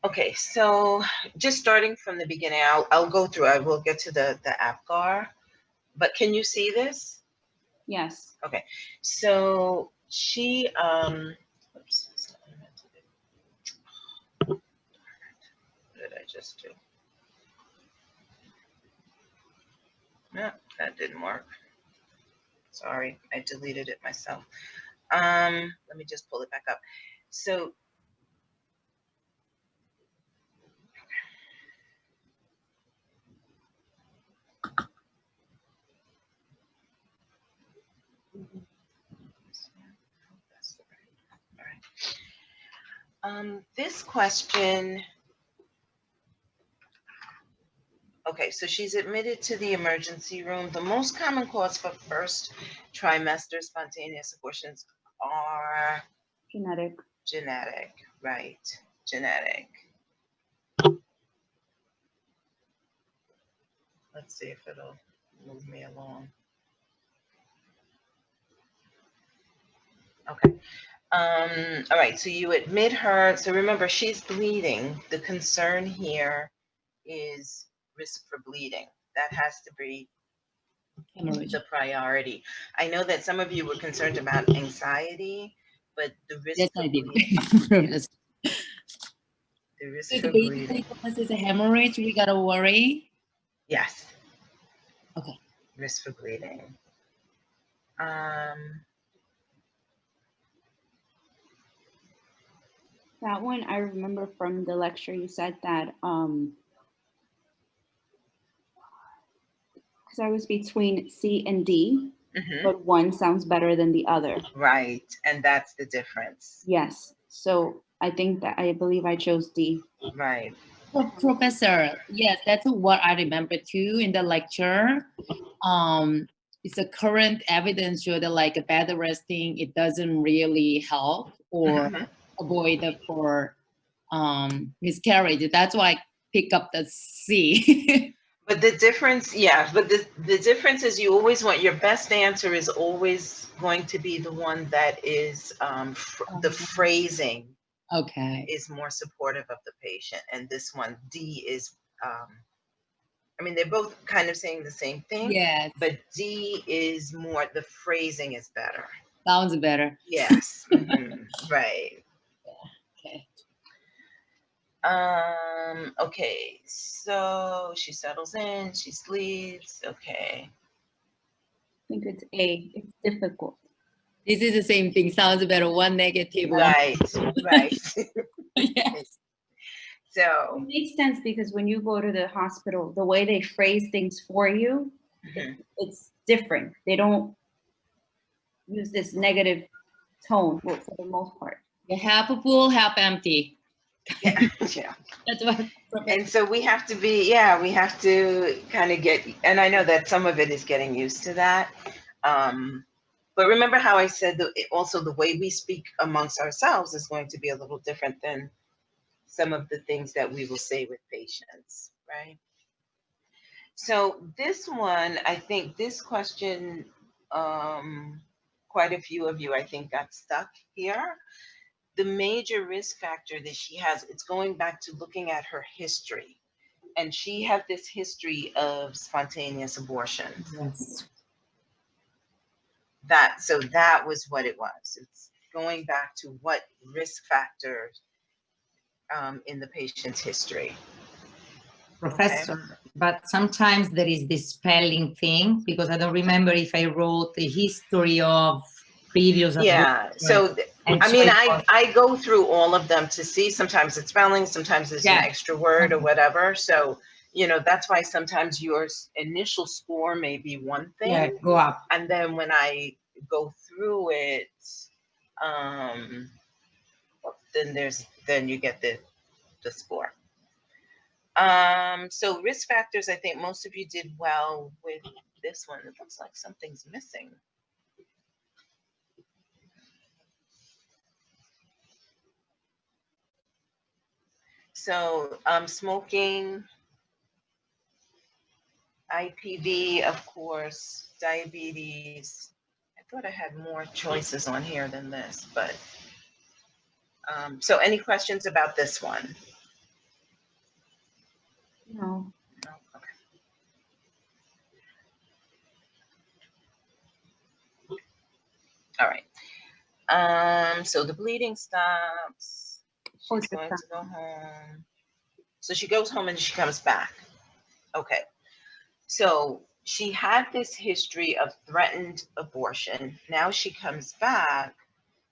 Okay, so just starting from the beginning, I'll go through. I will get to the APGAR, but can you see this? Yes. Okay, so she oops, that's not what I meant to do. What did I just do? No, that didn't work. Sorry, I deleted it myself. Let me just pull it back up. So that's the right. All right. This question. Okay, so she's admitted to the emergency room. The most common cause for first trimester spontaneous abortions are Genetic. genetic, right? Genetic. Let's see if it'll move me along. Okay. All right, so you admit her. So remember, she's bleeding. The concern here is risk for bleeding. That has to be the priority. I know that some of you were concerned about anxiety, but the risk Yes, for I did. bleeding. Yes. The risk So for basically, bleeding. because it's a hemorrhage, we gotta worry. Yes. Okay. Risk for bleeding. That one I remember from the lecture. You said that because I was between C and D, but one sounds better than the other. Right, and that's the difference. Yes. So I think that I believe I chose D. Right. Well, Professor, yes, that's what I remember too in the lecture. It's a current evidence show that like a bed resting, it doesn't really help or avoid for miscarriage. That's why I pick up the C. But the difference, yeah, but the difference is you always want your best answer is always going to be the one that is the phrasing is more supportive of the patient, and this one D is I mean, they're both kind of saying the same thing. Yes. But D is more, the phrasing is better. Sounds better. Yes. Right. Okay. Okay, so she settles in, she sleeps. Okay. I think it's A. It's difficult. This is the same thing. Sounds better. One negative. Right. Right. Yes. So it makes sense because when you go to the hospital, the way they phrase things for you, it's different. They don't use this negative tone, well, for the most part. Half full, half empty. Yeah. Yeah. That's what. And so we have to be, we have to kind of get, and I know that some of it is getting used to that. But remember how I said that also the way we speak amongst ourselves is going to be a little different than some of the things that we will say with patients, right? So this one, I think this question, quite a few of you, I think, got stuck here. The major risk factor that she has, it's going back to looking at her history. And she had this history of spontaneous abortions. Yes. So that was what it was. It's going back to what risk factors in the patient's history. Professor, but sometimes there is this spelling thing because I don't remember if I wrote the history of previous. Yeah. So I mean, I go through all of them to see. Sometimes it's spelling, sometimes there's an extra word or whatever. So that's why sometimes your initial score may be one thing. Yeah, go up. And then when I go through it, then you get the score. So risk factors, I think most of you did well with this one. It looks like something's missing. So smoking, IPV, of course, diabetes. I thought I had more choices on here than this, but so any questions about this one? No. No? Okay. All right. So the bleeding stops. She's going to go home. So she goes home and she comes back. Okay. So she had this history of threatened abortion. Now she comes back.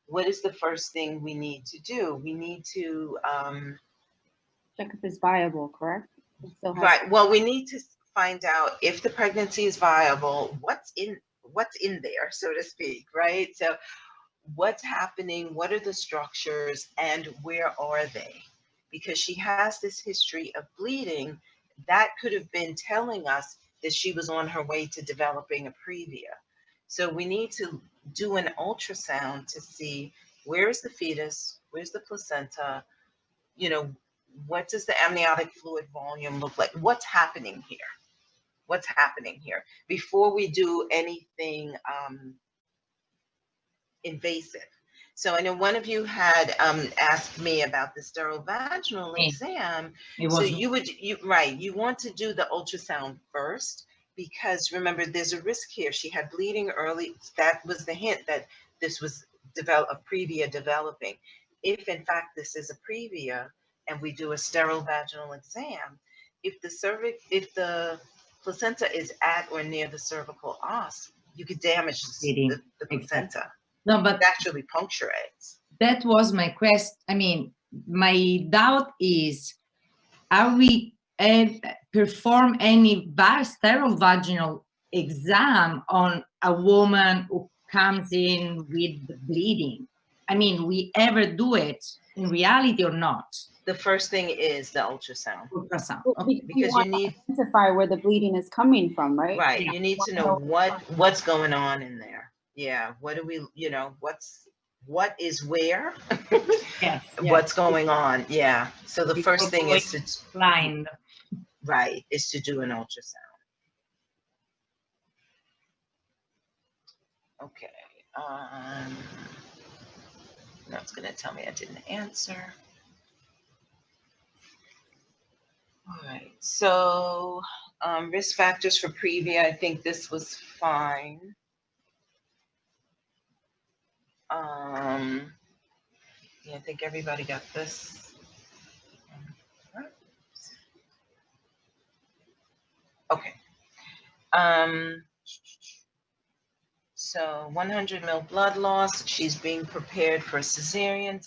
What is the first thing we need to do? We need to, Check if it's viable, correct? It still has- right. Well, we need to find out if the pregnancy is viable, what's in there, so to speak, right? So what's happening, what are the structures, and where are they? Because she has this history of bleeding that could have been telling us that she was on her way to developing a previa. So we need to do an ultrasound to see where is the fetus, where's the placenta, you know, what does the amniotic fluid volume look like? What's happening here? What's happening here before we do anything invasive? So I know one of you had asked me about the sterile vaginal Me. exam. It So was you want to do the ultrasound first, because remember, there's a risk here. She had bleeding early. That was the hint that this was a previa developing. If in fact this is a previa and we do a sterile vaginal exam, if the placenta is at or near the cervical os, you could damage Bleeding. the placenta. no, but Could actually puncture eggs. that was my question. I mean, my doubt is, are we perform any sterile vaginal exam on a woman who comes in with bleeding? I mean, we ever do it in reality or not? The first thing is the ultrasound. Ultrasound. Well, Okay. Because you want to need, identify where the bleeding is coming from, right? right, you need to know what's going on in there. Yeah, what do we, what is where? Yes. What's going on? Yeah. So the Before first thing is going to, blind. right, is to do an ultrasound. Okay. Now it's going to tell me I didn't answer. All right. So risk factors for previa, I think this was fine. Yeah, I think everybody got this. Okay. So 100 ml blood loss. She's being prepared for cesarean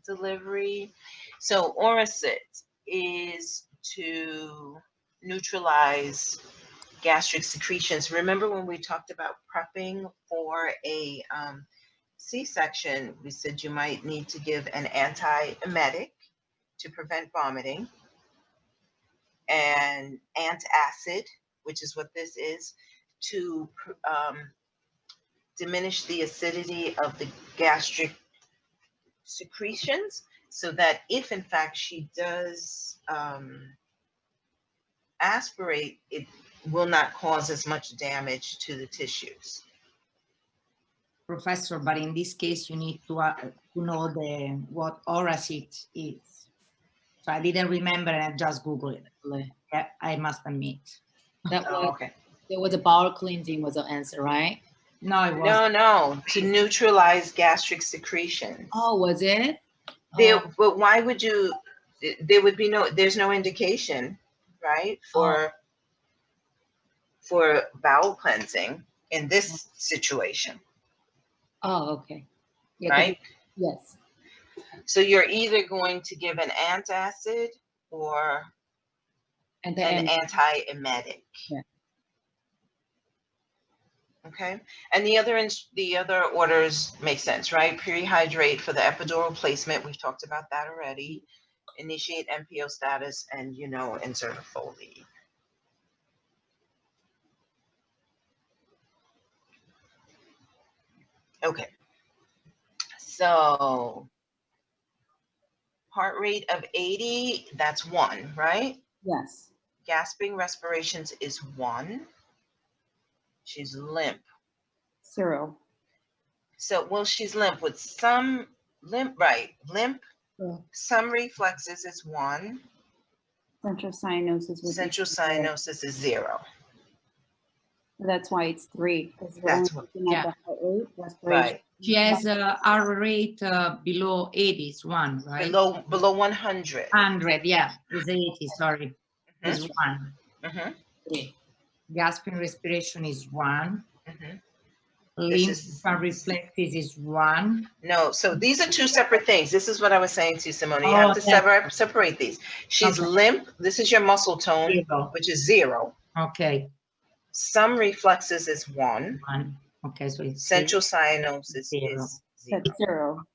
delivery. So Oracit is to neutralize gastric secretions. Remember when we talked about prepping for a C-section, we said you might need to give an antiemetic to prevent vomiting, and antacid, which is what this is, to diminish the acidity of the gastric secretions, so that if in fact she does aspirate, it will not cause as much damage to the tissues. Professor, but in this case, you need to know what Oracit is. So I didn't remember, and I just Googled it. Yeah, I must admit. That Oh, was, okay. there was a bowel cleansing was the answer, right? No, it was No, to neutralize gastric secretions. Oh, was it? There, Oh, but why would you? There would be there's no indication, right, for bowel cleansing in this situation, oh, okay. Yeah, 'cause right? yes. So you're either going to give an antacid or And an then antiemetic. Yeah. Okay, and the other orders make sense, right? Prehydrate for the epidural placement. We've talked about that already. Initiate MPO status, and insert a Foley. Okay, so heart rate of 80, that's 1, right? Yes. Gasping respirations is 1. She's limp. 0. So, well, she's limp with some limp, right? Limp, Yeah. some reflexes is 1. Central cyanosis would be Central zero. cyanosis is 0. That's why it's 3. Because we're That's only what- looking at the heart rate, respiration. Right. She has a heart rate below 80 is 1, right? Below 100. 100, yeah, is 80, sorry, is 1. Mhm, Gasping respiration is 1. mhm. Lymph is- reflexes is 1. No, so these are two separate things. This is what I was saying to you, Simone. You Oh, have to yeah. separate these. She's Okay. limp. This is your muscle tone, 0. which is 0. Okay, Some reflexes is 1. 1. Okay, so it's Central cyanosis Zero. is 0. That's 0.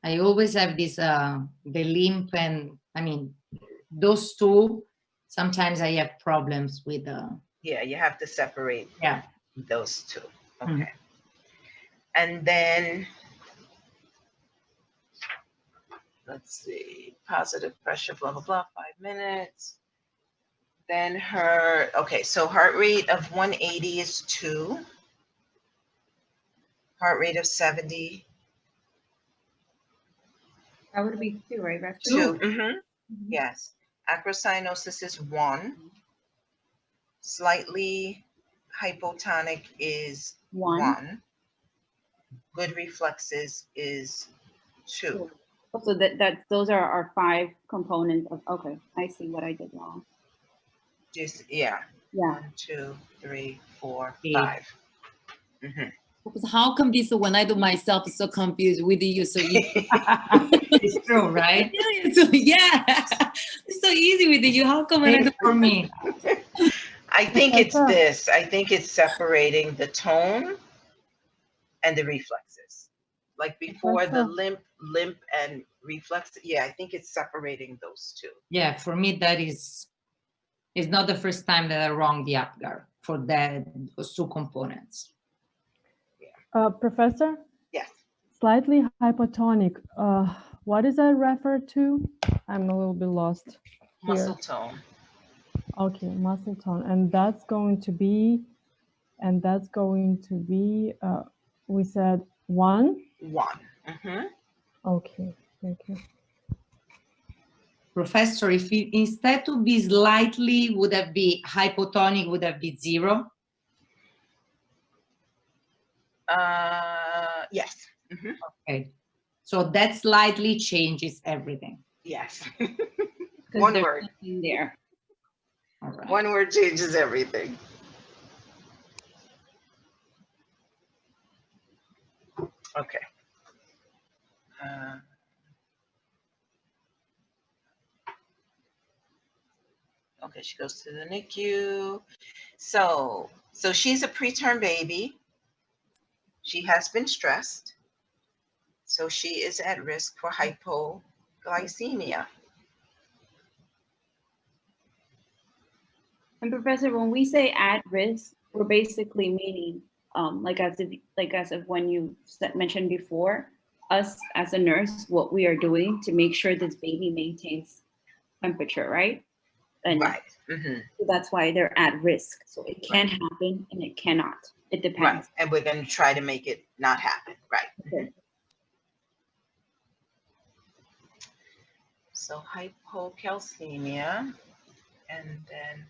I always have this, the lymph and, I mean, those two, sometimes I have problems with, Yeah, you have to separate yeah. those two. Mhm. Okay. And then, let's see, positive pressure, blah, blah, blah, 5 minutes. Then okay, so heart rate of 180 is 2. Heart rate of 70, That would be 2, right? Rex? 2. Mhm. Yes. Acrocyanosis is 1. Slightly hypotonic is 1. 1. Good reflexes is 2. So those are our 5 components of, okay, I see what I did wrong. Just, yeah. Yeah. 1, 2, 3, 4, Yeah. 5. Mhm. Because how come this when I do myself is so confused with you so easy? It's true, right? So, yeah, it's so easy with you. How come when I do Same for me. I think it's Professor. this. I think it's separating the tone and the reflexes. Like before the Professor. limp and reflex. Yeah, I think it's separating those two. Yeah, for me, that is, it's not the first time that I wrong the Apgar for those two components. Professor, Yes. slightly hypotonic. What is that referred to? I'm a little bit lost here. Muscle tone. Okay, muscle tone, and that's going to be, we said 1. 1. Mhm. Okay, thank you. Professor, if it, instead to be slightly, would have been hypotonic, would have been 0? Yes. Mhm. Okay. So that slightly changes everything. Yes. 'Cause One there's word. nothing there. All right. One word changes everything. Okay. Okay, she goes to the NICU. So she's a preterm baby. She has been stressed. So she is at risk for hypoglycemia. And Professor, when we say at risk, we're basically meaning, like as of when you mentioned before, us as a nurse, what we are doing to make sure this baby maintains temperature, right? And Right. Mhm. so that's why they're at risk. So it can happen and it cannot. It Right. depends. And we're going to try to make it not happen. Right. Okay. So hypocalcemia. And then,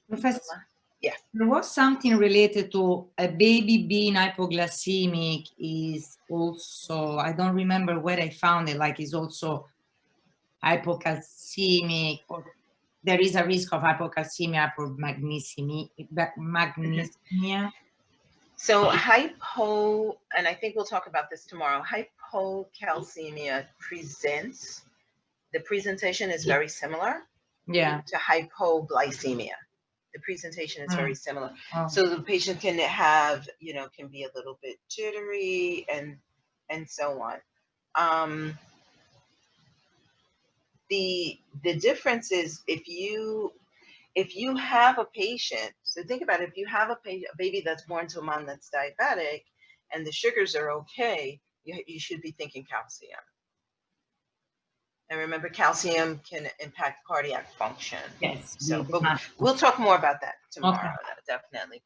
Professor, yes. there was something related to a baby being hypoglycemic is also, I don't remember where I found it, like is also hypocalcemic, or there is a risk of hypocalcemia for magnesemia. So hypo, and I think we'll talk about this tomorrow. Hypocalcemia presents, the presentation is very similar Yeah. to hypoglycemia. The presentation is very similar. Oh. So the patient can have, can be a little bit jittery and so on. The difference is if you have a patient, so think about it, if you have a baby that's born to a mom that's diabetic and the sugars are okay, you should be thinking calcium. And remember, calcium can impact cardiac function. Yes. So but we'll talk more about that tomorrow, definitely.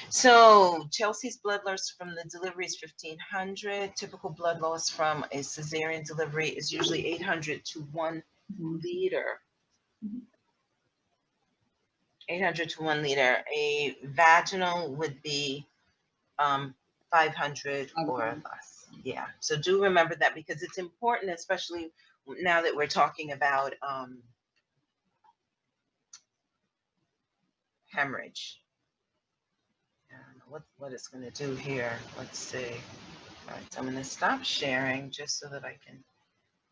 So Chelsea's blood loss from the delivery is 1,500. Typical blood loss from a cesarean delivery is usually 800 to 1 liter. 800 to 1 liter. A vaginal would be 500 or Okay. less. Yeah. So do remember that, because it's important, especially now that we're talking about hemorrhage. And what it's going to do here. Let's see. All right, so I'm going to stop sharing just so that I can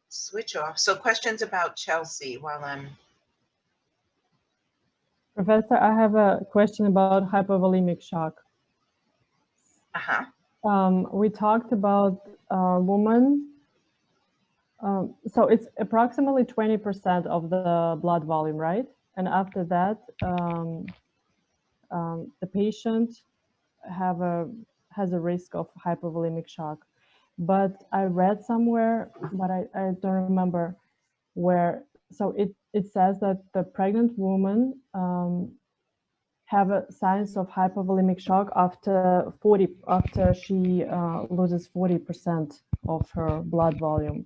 switch off. So questions about Chelsea while I'm. Professor, I have a question about hypovolemic shock. Uh-huh. We talked about women. So it's approximately 20% of the blood volume, right? And after that, the patient has a risk of hypovolemic shock. But I read somewhere, but I don't remember where. So it says that the pregnant woman have a signs of hypovolemic shock after she loses 40% of her blood volume.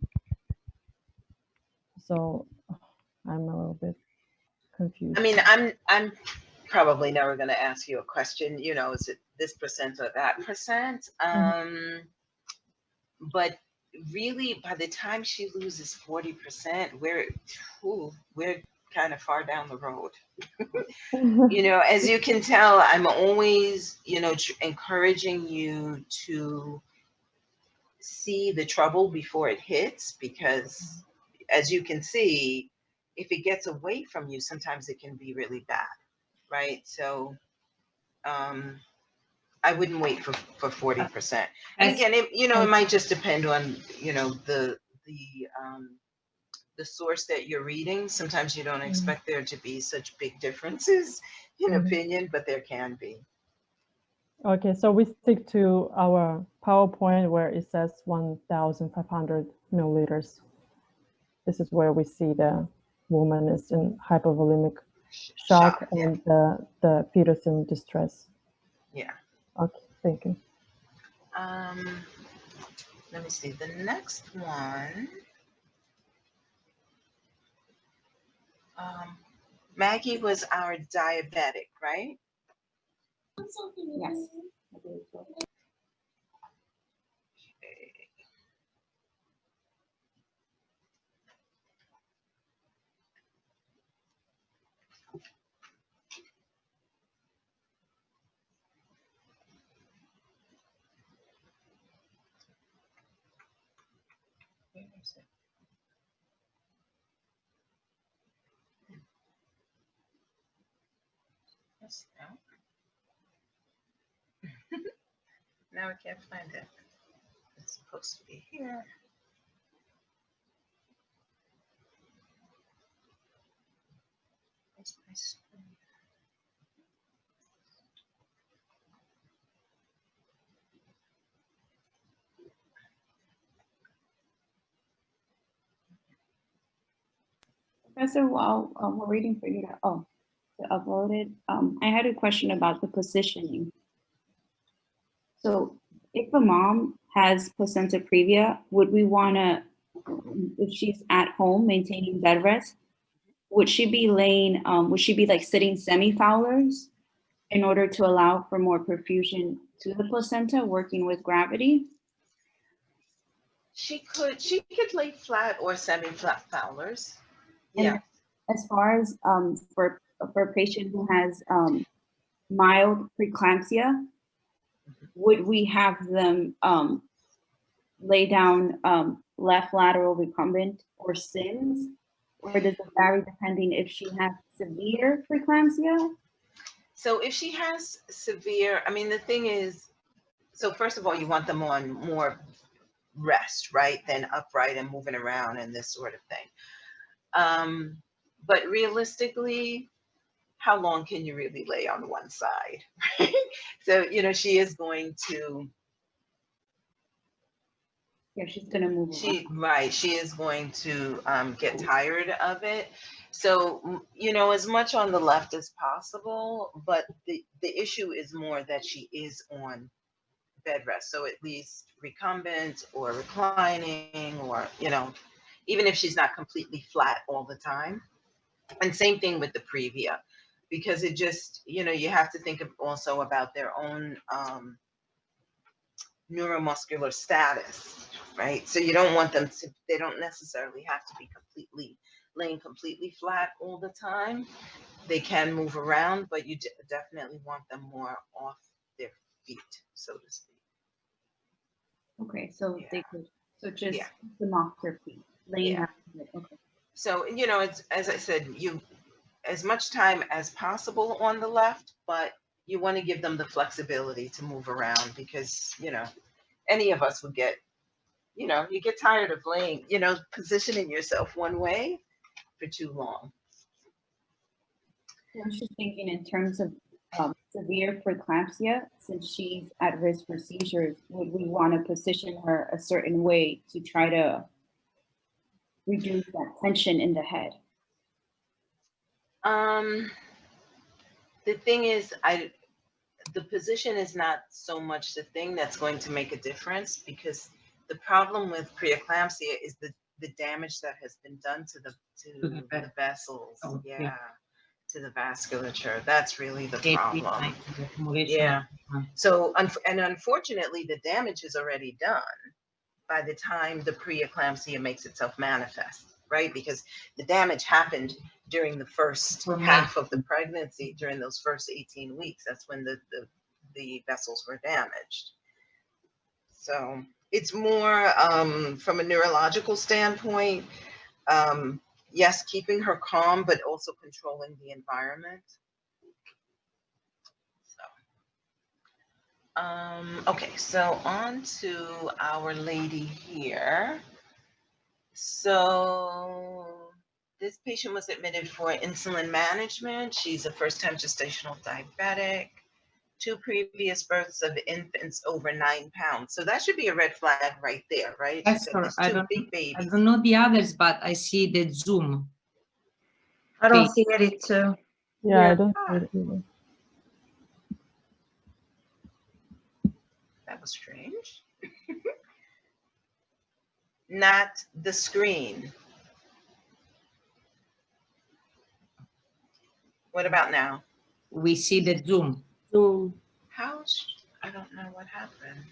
So I'm a little bit confused. I mean, I'm probably never going to ask you a question, you know, is it this percent or that percent? But really, by the time she loses 40%, we're kind of far down the road. You know, as you can tell, I'm always, you know, encouraging you to see the trouble before it hits, because as you can see, if it gets away from you, sometimes it can be really bad, right? So I wouldn't wait for 40%. And again, it might just depend on, you know, the source that you're reading. Sometimes you don't expect there to be such big differences in opinion, but there can be. Okay, so we stick to our PowerPoint where it says 1,500 milliliters. This is where we see the woman is in hypovolemic shock Yeah. and the fetus in distress. Yeah. Okay, thank you. Let me see the next one. Maggie was our diabetic, right? Yes. Okay. Where is it? Yes, no. Now I can't find it. It's supposed to be here. Where's my screen? Professor, while we're waiting for you to upload it, I had a question about the positioning. So if a mom has placenta previa, would we want to, if she's at home maintaining bed rest, would she be like sitting semi-Fowlers in order to allow for more perfusion to the placenta, working with gravity? She could lay flat or semi-flat Fowlers. And Yeah. as far as for a patient who has mild preeclampsia, would we have them lay down left lateral recumbent or SIMS, or does it vary depending if she has severe preeclampsia? So if she has severe, I mean, the thing is, so first of all, you want them on more rest, right, than upright and moving around and this sort of thing. But realistically, how long can you really lay on one side? Right? So, you know, she is going to. Yeah, she's gonna move around. She is going to get tired of it. So, you know, as much on the left as possible, but the issue is more that she is on bed rest. So at least recumbent or reclining, or, you know, even if she's not completely flat all the time. And same thing with the Previa, because it just, you have to think of also about their own neuromuscular status, right? So you don't want them to, they don't necessarily have to be laying completely flat all the time. They can move around, but you definitely want them more off their feet, so to speak. Okay, so Yeah. they could, so just Yeah. keep them off their feet, laying Yeah. down. Okay. So, it's, as I said, as much time as possible on the left, but you want to give them the flexibility to move around because, any of us would get, you get tired of laying, positioning yourself one way for too long. I was just thinking in terms of severe preeclampsia, since she's at risk for seizures, would we want to position her a certain way to try to reduce that tension in the head? The thing is, the position is not so much the thing that's going to make a difference, because the problem with preeclampsia is the damage that has been done to the vessels. Oh, Yeah. yeah. To the vasculature. That's really the It- problem. the accumulation Yeah. of- So, and unfortunately, the damage is already done by the time the preeclampsia makes itself manifest, right? Because the damage happened during the first half of the pregnancy, during those first 18 weeks. That's when the vessels were damaged. So it's more from a neurological standpoint, yes, keeping her calm, but also controlling the environment. Okay, so on to our lady here. So this patient was admitted for insulin management. She's a first-time gestational diabetic, 2 previous births of infants over 9 pounds. So that should be a red flag right there, right? That's She said correct. there's I 2 don't, big I babies. don't know the others, but I see the Zoom. I don't Page. see it too. Yeah, Yeah. I don't see it either. That was strange. Not the screen. What about now? We see the Zoom. Zoom. I don't know what happened.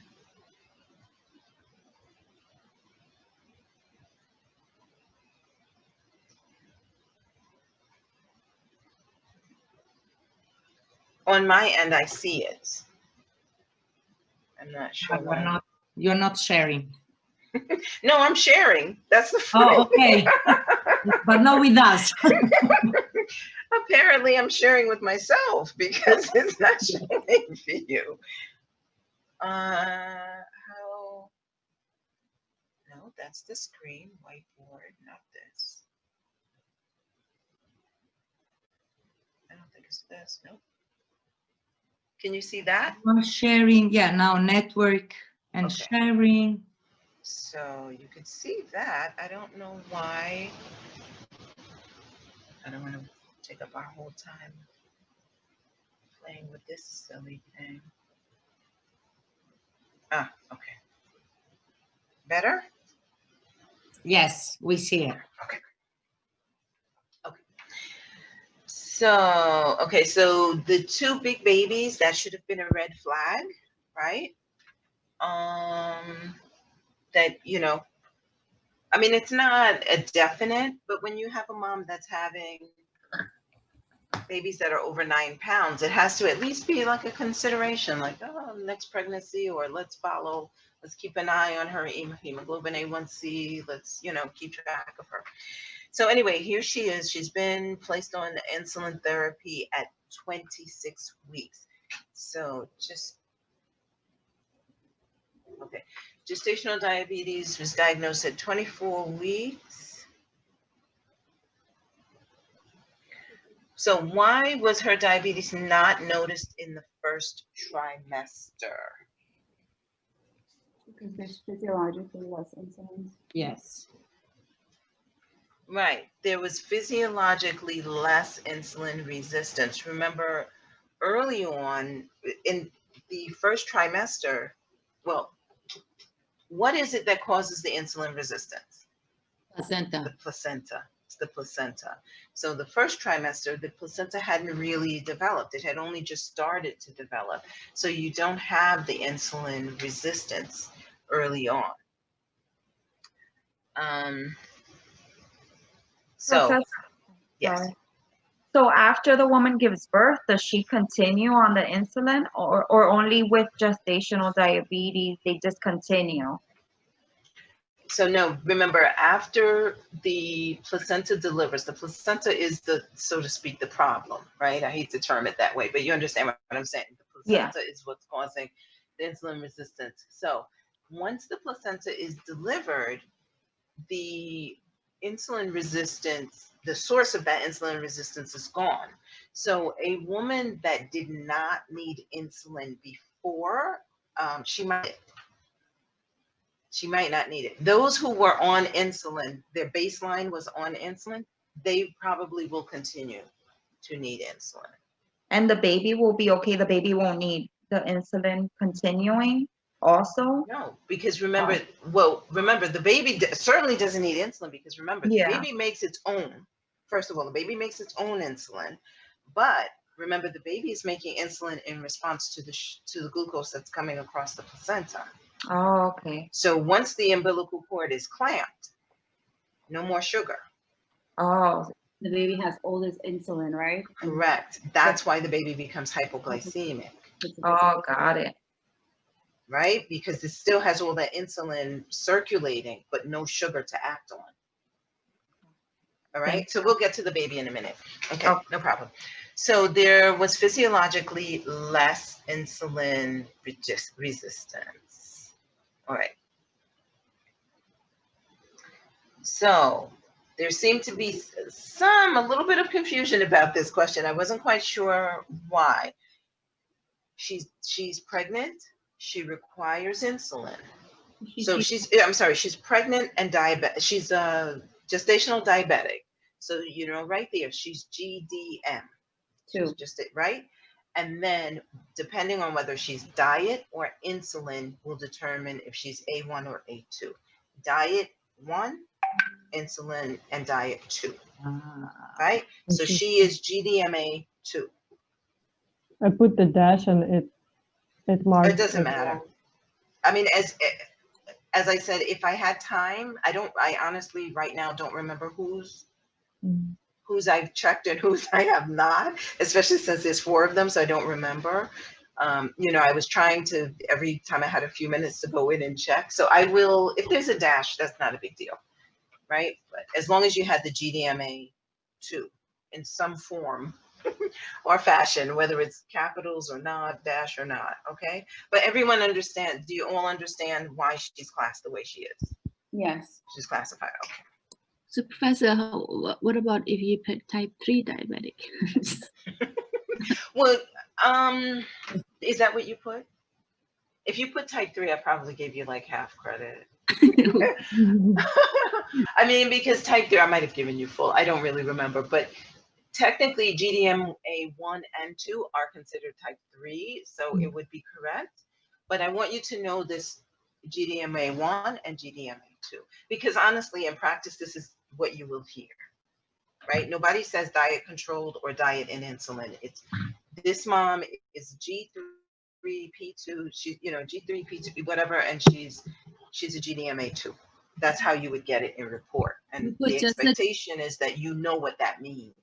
On my end, I see it. I'm not sure. But you're not sharing. No, I'm sharing. That's the Oh, okay. But not with us. Apparently, I'm sharing with myself because it's not showing for you. How? No, that's the screen, whiteboard, not this. I don't think it's this. Nope. Can you see that? We're sharing, yeah, now network and Okay. sharing. So you can see that. I don't know why. I don't want to take up our whole time playing with this silly thing. Ah, okay. Better? Yes, we see it. So, okay, so the 2 big babies, that should have been a red flag, right? That, I mean, it's not a definite, but when you have a mom that's having babies that are over 9 pounds, it has to at least be like a consideration, like, oh, next pregnancy, or let's keep an eye on her hemoglobin A1C, let's, keep track of her. So anyway, here she is. She's been placed on insulin therapy at 26 weeks. So okay. Gestational diabetes was diagnosed at 24 weeks. So why was her diabetes not noticed in the first trimester? Because there's physiologically less insulin. Yes. Right. There was physiologically less insulin resistance. Remember, early on in the first trimester, well, what is it that causes the insulin resistance? Placenta. The placenta. It's the placenta. So the first trimester, the placenta hadn't really developed. It had only just started to develop. So you don't have the insulin resistance early on. So, Professor, yes. sorry. So after the woman gives birth, does she continue on the insulin or only with gestational diabetes, they discontinue? So no, remember, after the placenta delivers, the placenta is the, so to speak, the problem, right? I hate to term it that way, but you understand what I'm saying. The Yeah. placenta is what's causing the insulin resistance. So once the placenta is delivered, the insulin resistance, the source of that insulin resistance is gone. So a woman that did not need insulin before, she might not need it. Those who were on insulin, their baseline was on insulin, they probably will continue to need insulin. And the baby will be okay. The baby won't need the insulin continuing also. No, because remember, remember the baby certainly doesn't need insulin, because remember, the Yeah. baby makes its own. First of all, the baby makes its own insulin, but remember, the baby is making insulin in response to the glucose that's coming across the placenta. Oh, okay. So once the umbilical cord is clamped, no more sugar. Oh, The baby has all this insulin, right? And Correct. That's why the baby becomes hypoglycemic, it's- oh, got it. right? Because it still has all that insulin circulating, but no sugar to act on. All right. Thank So we'll get to the baby in a minute. Okay, Okay. no problem. So there was physiologically less insulin resistance. All right. So there seemed to be a little bit of confusion about this question. I wasn't quite sure why. She's pregnant. She requires insulin. So she's pregnant and diabetic. She's a gestational diabetic. So, you know, right there, she's GDM. She's Two. just right. And then depending on whether she's diet or insulin will determine if she's A1 or A2. Diet 1, insulin, and diet 2. Right? So she is GDMA 2. I put the dash and it marks. It doesn't matter. I mean, as I said, if I had time, I honestly right now don't remember whose I've checked and whose I have not, especially since there's 4 of them, so I don't remember. You know, I was trying to, every time I had a few minutes, to go in and check. So I will, if there's a dash, that's not a big deal, right? But as long as you had the GDMA 2 in some form or fashion, whether it's capitals or not, dash or not, okay? But everyone understands, do you all understand why she's classed the way she is? Yes. She's classified, okay. So Professor, what about if you put type 3 diabetic? Well, is that what you put? If you put type 3, I probably gave you like half credit. I mean, because type 3, I might have given you full. I don't really remember, but technically GDMA 1 and 2 are considered type 3, so it would be correct. But I want you to know this GDMA 1 and GDMA 2, because honestly, in practice, this is what you will hear, right? Nobody says diet controlled or diet and insulin. It's this mom is G3, P2, she's, you know, G3, P2, whatever, and she's a GDMA 2. That's how you would get it in report. And the expectation is that you know what that means.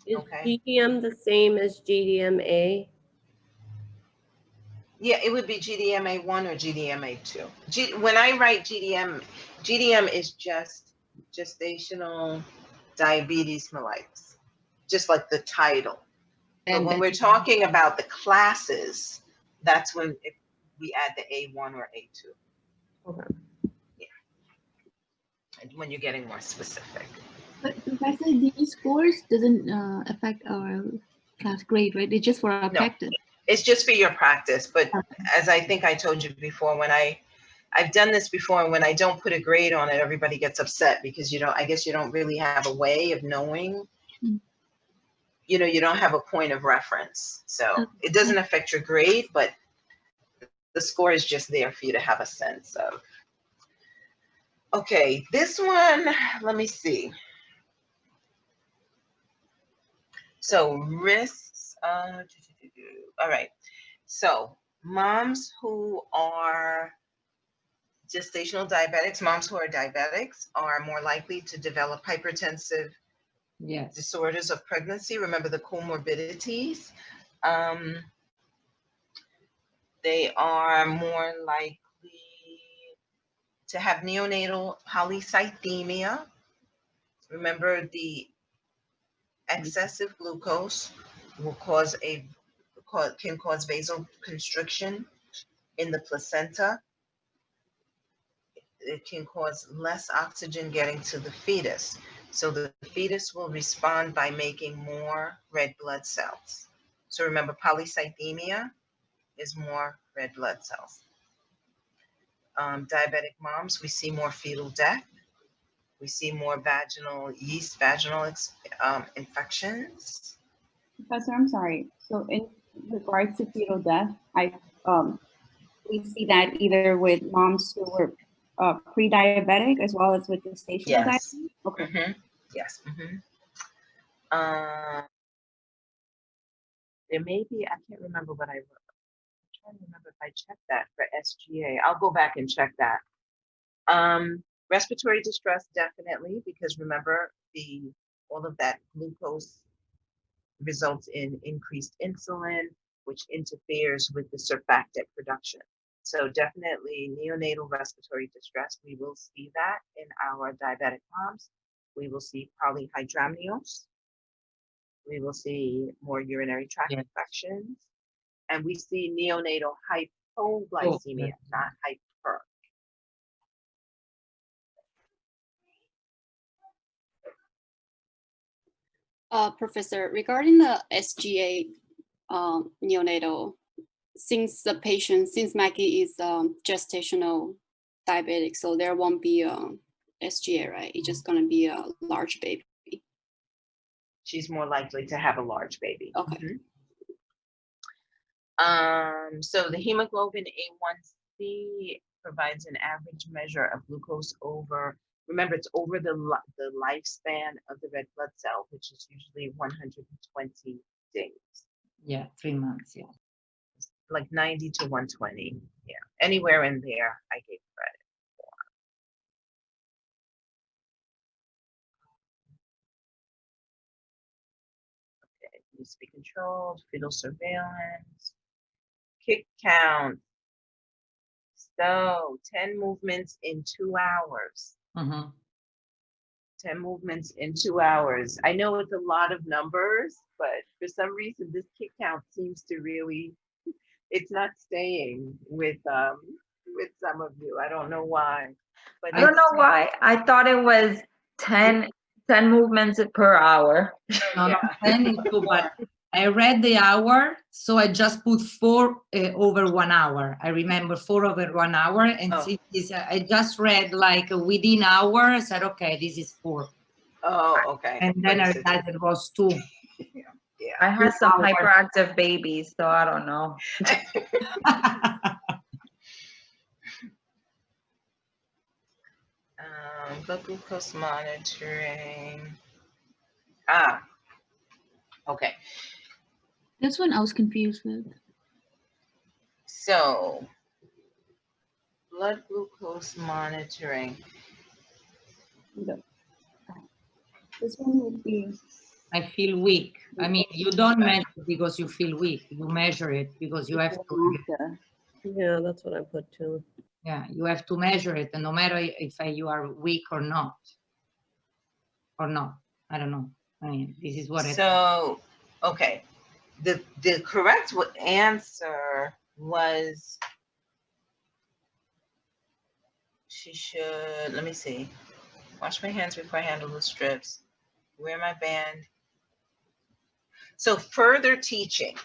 Is Okay. GDM the same as GDMA? Yeah, it would be GDMA 1 or GDMA 2. When I write GDM is just gestational diabetes mellitus, just like the title. But when we're talking about the classes, that's when we add the A1 or A2. Okay. Yeah. And when you're getting more specific. But Professor, these scores doesn't affect our class grade, right? It's just for our practice. It's just for your practice. But as I think I told you before, when I've done this before, and when I don't put a grade on it, everybody gets upset because I guess you don't really have a way of knowing. You know, you don't have a point of reference. So it doesn't affect your grade, but the score is just there for you to have a sense of. Okay, this one, let me see. So risks, all right. So moms who are gestational diabetics, moms who are diabetics are more likely to develop hypertensive Yes. disorders of pregnancy. Remember the comorbidities. They are more likely to have neonatal polycythemia. Remember, the excessive glucose will can cause vasoconstriction in the placenta. It can cause less oxygen getting to the fetus. So the fetus will respond by making more red blood cells. So remember, polycythemia is more red blood cells. Diabetic moms, we see more fetal death. We see more vaginal infections. Professor, I'm sorry. So in regards to fetal death, we see that either with moms who were pre-diabetic as well as with gestational Yes. diabetes. Okay. Mm-hmm. Yes. Mm-hmm. There may be, I can't remember what I wrote. I'm trying to remember if I checked that for SGA. I'll go back and check that. Respiratory distress, definitely, because remember, all of that glucose results in increased insulin, which interferes with the surfactant production. So definitely neonatal respiratory distress, we will see that in our diabetic moms. We will see polyhydramnios. We will see more urinary tract infections. And we see neonatal hypoglycemia, not hyper. Professor, regarding the SGA neonatal, since Maggie is gestational diabetic, so there won't be SGA, right? It's just going to be a large baby. She's more likely to have a large baby. Okay. Mm-hmm. So the hemoglobin A1C provides an average measure of glucose over, remember, it's over the lifespan of the red blood cell, which is usually 120 days. Yeah, 3 months, yeah. Like 90 to 120, yeah. Anywhere in there, I gave credit for. Okay, needs to be controlled, fetal surveillance, kick count. So 10 movements in 2 hours. 10 movements in 2 hours. I know it's a lot of numbers, but for some reason, this kick count seems to really, it's not staying with some of you. I don't know why. But I don't know why. I thought it was 10 movements per hour. No, 10 is too, but I read the hour, so I just put 4 over 1 hour. I remember 4 over 1 hour, and I just read like within hour. I said, okay, this is 4. Oh, okay. And then I realized it was 2. Yeah. I had some hyperactive babies, so I don't know. Blood glucose monitoring. Okay. That's one I was confused with. So, blood glucose monitoring. This one would be. I feel weak. I mean, you don't measure because you feel weak. You measure it because you have to. Yeah, that's what I put too. Yeah, you have to measure it, and no matter if you are weak or not. I don't know. I mean, this is what So, okay. The correct answer was she should, let me see. Wash my hands before I handle the strips. Wear my band. So further teaching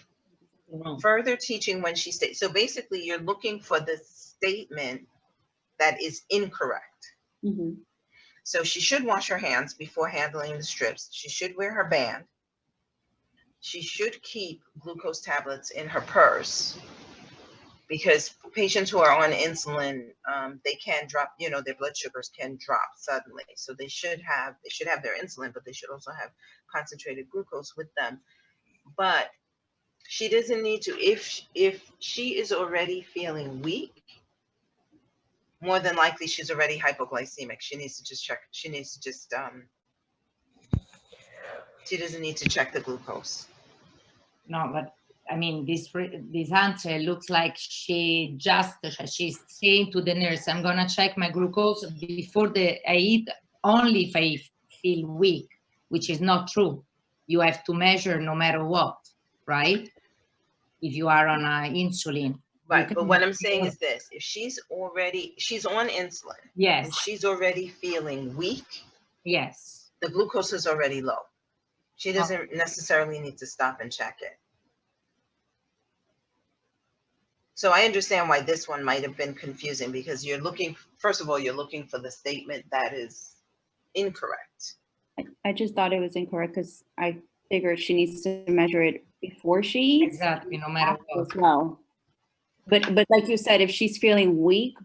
when she states. So basically you're looking for the statement that is incorrect. Mm-hmm. So she should wash her hands before handling the strips. She should wear her band. She should keep glucose tablets in her purse. because patients who are on insulin, they can drop, their blood sugars can drop suddenly. So they should have their insulin, but they should also have concentrated glucose with them. But she doesn't need to, if she is already feeling weak, more than likely she's already hypoglycemic. She needs to just check. She doesn't need to check the glucose. No, but I mean, this answer looks like she's saying to the nurse, I'm gonna check my glucose before I eat, only if I feel weak, which is not true. You have to measure no matter what, right? If you are on insulin. Right, but what I'm saying is this: if she's on insulin, yes, and she's already feeling weak, yes, the glucose is already low. She doesn't necessarily need to stop and check it. So I understand why this one might have been confusing, because first of all, you're looking for the statement that is incorrect. I just thought it was incorrect because I figured she needs to measure it before she eats. Exactly, no matter what. As well. But like you said, if she's feeling weak,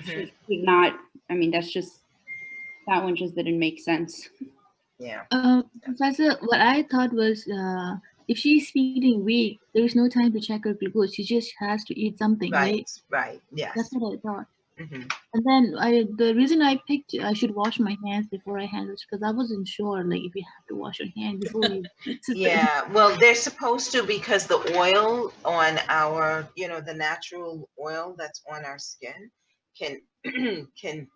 she should not, I mean, that one just didn't make sense. Yeah. Professor, what I thought was if she's feeling weak, there's no time to check her glucose. She just has to eat something, right? Right, yes. That's what I thought. Mm-hmm. And then the reason I picked I should wash my hands before I handle it, because I wasn't sure, like, if you have to wash your hands before you. Yeah, well, they're supposed to, because the oil on our, the natural oil that's on our skin can can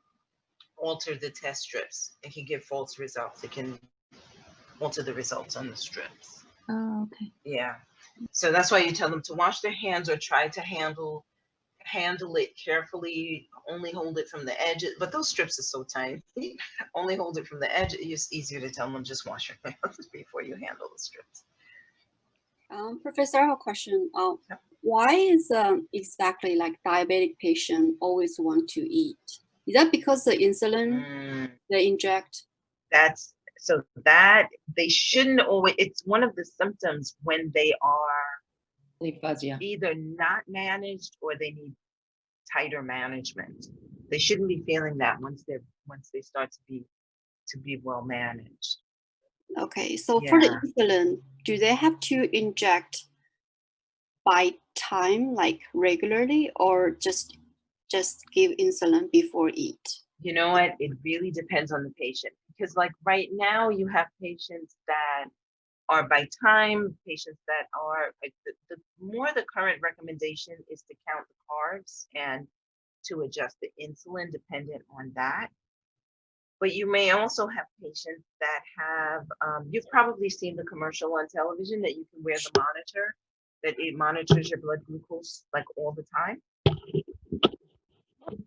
alter the test strips. It can give false results. It can alter the results on the strips. Oh, okay. Yeah, so that's why you tell them to wash their hands or try to handle it carefully. Only hold it from the edge, but those strips are so tiny. Only hold it from the edge. It's easier to tell them just wash your hands before you handle the strips. Professor, I have a question. Why is exactly like diabetic patient always want to eat? Is that because the insulin they inject? That they shouldn't always. It's one of the symptoms when they are either not managed or they need tighter management. They shouldn't be feeling that once they start to be well managed. Okay, so for the insulin, do they have to inject by time, like regularly, or just give insulin before eat? You know what? It really depends on the patient, because like right now you have patients that are by time, patients that are like the more the current recommendation is to count the carbs and to adjust the insulin dependent on that. But you may also have patients that have, you've probably seen the commercial on television that you can wear the monitor, that it monitors your blood glucose like all the time.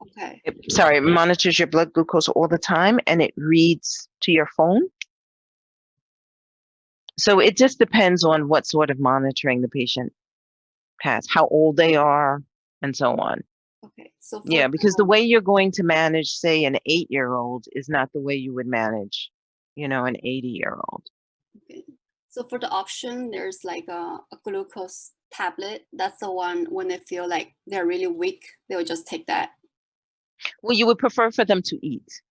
Okay. It monitors your blood glucose all the time and it reads to your phone. So it just depends on what sort of monitoring the patient has, how old they are, and so on. Okay. So because the way you're going to manage, say, an 8-year-old is not the way you would manage, an 80-year-old. Okay. So for the option, there's like a glucose tablet. That's the one when they feel like they're really weak, they will just take that. Well, you would prefer for them to eat.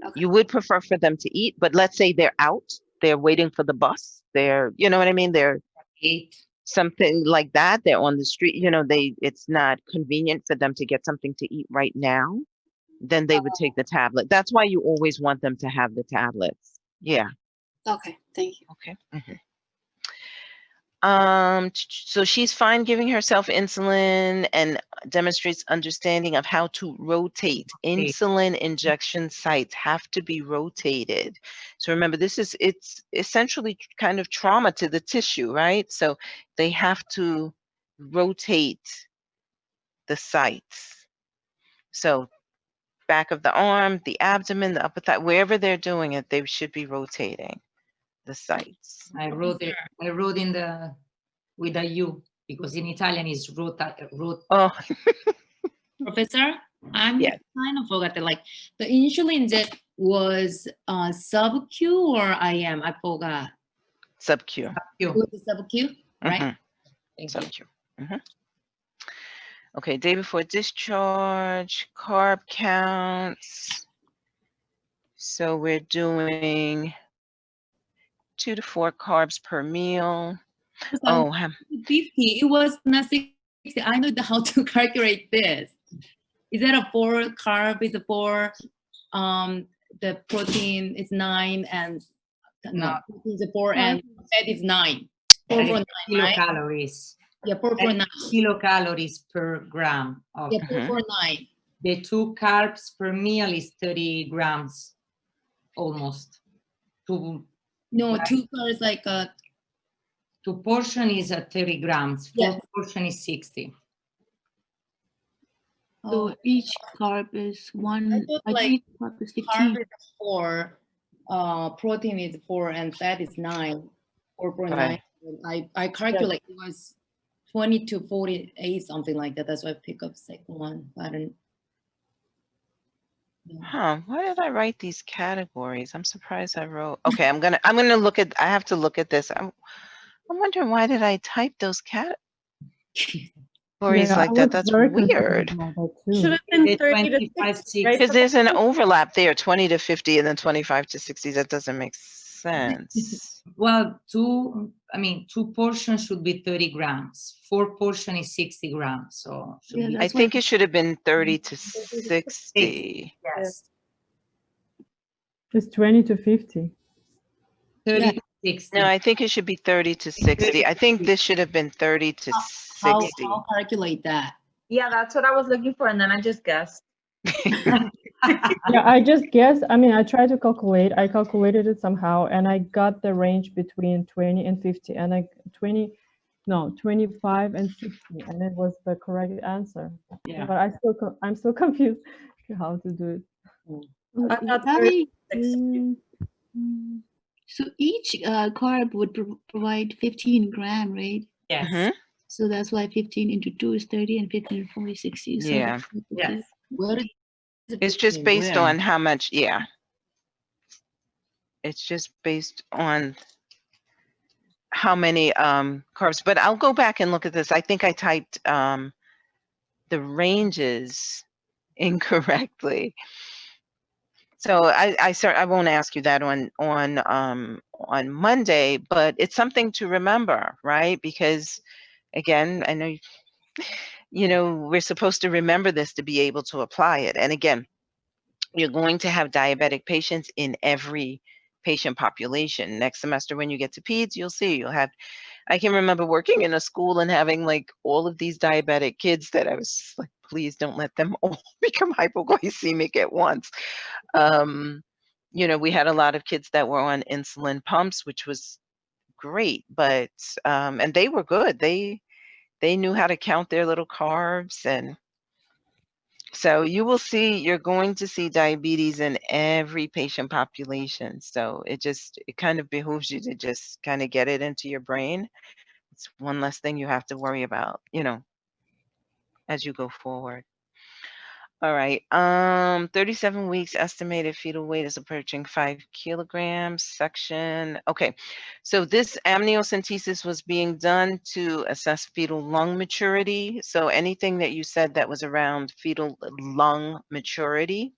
Okay. You would prefer for them to eat, but let's say they're out, they're waiting for the bus, they're, you know what I mean? They're something like that. They're on the street, it's not convenient for them to get something to eat right now. Then they would take the tablet. That's why you always want them to have the tablets. Yeah. Okay. Thank you. Okay. Mm-hmm. So she's fine giving herself insulin and demonstrates understanding of how to rotate. Insulin injection sites have to be rotated. So remember, it's essentially kind of trauma to the tissue, right? So they have to rotate the sites. So back of the arm, the abdomen, the upper thigh, wherever they're doing it, they should be rotating the sites. I wrote in the with a U, because in Italian is root. Oh. Professor, I'm kind of forgot that, like, the insulin that was sub-Q or IM? I forgot. Sub-Q. It was sub-Q, right? Sub-Q. Okay, day before discharge, carb counts. So we're doing 2 to 4 carbs per meal. Oh, 50, it was not 60. I know how to calculate this. Is that a 4 carb is a 4, the protein is 9 and no, protein is a 4 and fat is 9. 4 for 9, right? Kilocalories. Yeah, 4 for 9. Kilocalories per gram. Of Yeah, 4 for 9. The 2 carbs per meal is 30 grams, almost. No, 2 carbs like 2 portion is 30 grams. 4 Yeah. portion is 60. So each carb is one. I like think each carb is 15. carb is 4, protein is 4, and fat is 9. 4 for 9. I calculate it was 20 to 48, something like that. That's why I pick up second one. I don't. huh, why did I write these categories? I'm surprised I wrote, okay, I'm gonna look at, I have to look at this. I'm wondering, why did I type those categories like that? That's weird. Should have been The 30 to 25, 60, right? Because there's an overlap there, 20 to 50 and then 25 to 60. That doesn't make sense. Well, 2 portions should be 30 grams. 4 portion is 60 grams. So should Yeah, be I think it should have been 30 to 60. yes. It's 20 to 50. 30 to 60. No, I think it should be 30 to 60. I think this should have been 30 to 60. How calculate that? Yeah, that's what I was looking for, and then I just guessed. Yeah, I just guessed. I mean, I tried to calculate. I calculated it somehow, and I got the range between 20 and 50, and 25 and 60, and it was the correct answer. Yeah. But I'm still confused how to do it. I thought Right. 60. So each carb would provide 15 gram, right? Yes. Mhm. So that's why 15 into 2 is 30 and 15 into 4 is 60. So Yeah. Yes. Where is it It's just based where? on how much, yeah. It's just based on how many carbs, but I'll go back and look at this. I think I typed the ranges incorrectly. So I won't ask you that on Monday, but it's something to remember, right? Because again, I know we're supposed to remember this to be able to apply it. And again, you're going to have diabetic patients in every patient population. Next semester, when you get to peds, you'll see I can remember working in a school and having like all of these diabetic kids that I was like, please don't let them all become hypoglycemic at once. We had a lot of kids that were on insulin pumps, which was great, but and they were good. They knew how to count their little carbs, and so you're going to see diabetes in every patient population. So it kind of behooves you to just kind of get it into your brain. It's one less thing you have to worry about, as you go forward. All right. 37 weeks estimated fetal weight is approaching 5 kilograms section. Okay. So this amniocentesis was being done to assess fetal lung maturity. So anything that you said that was around fetal lung maturity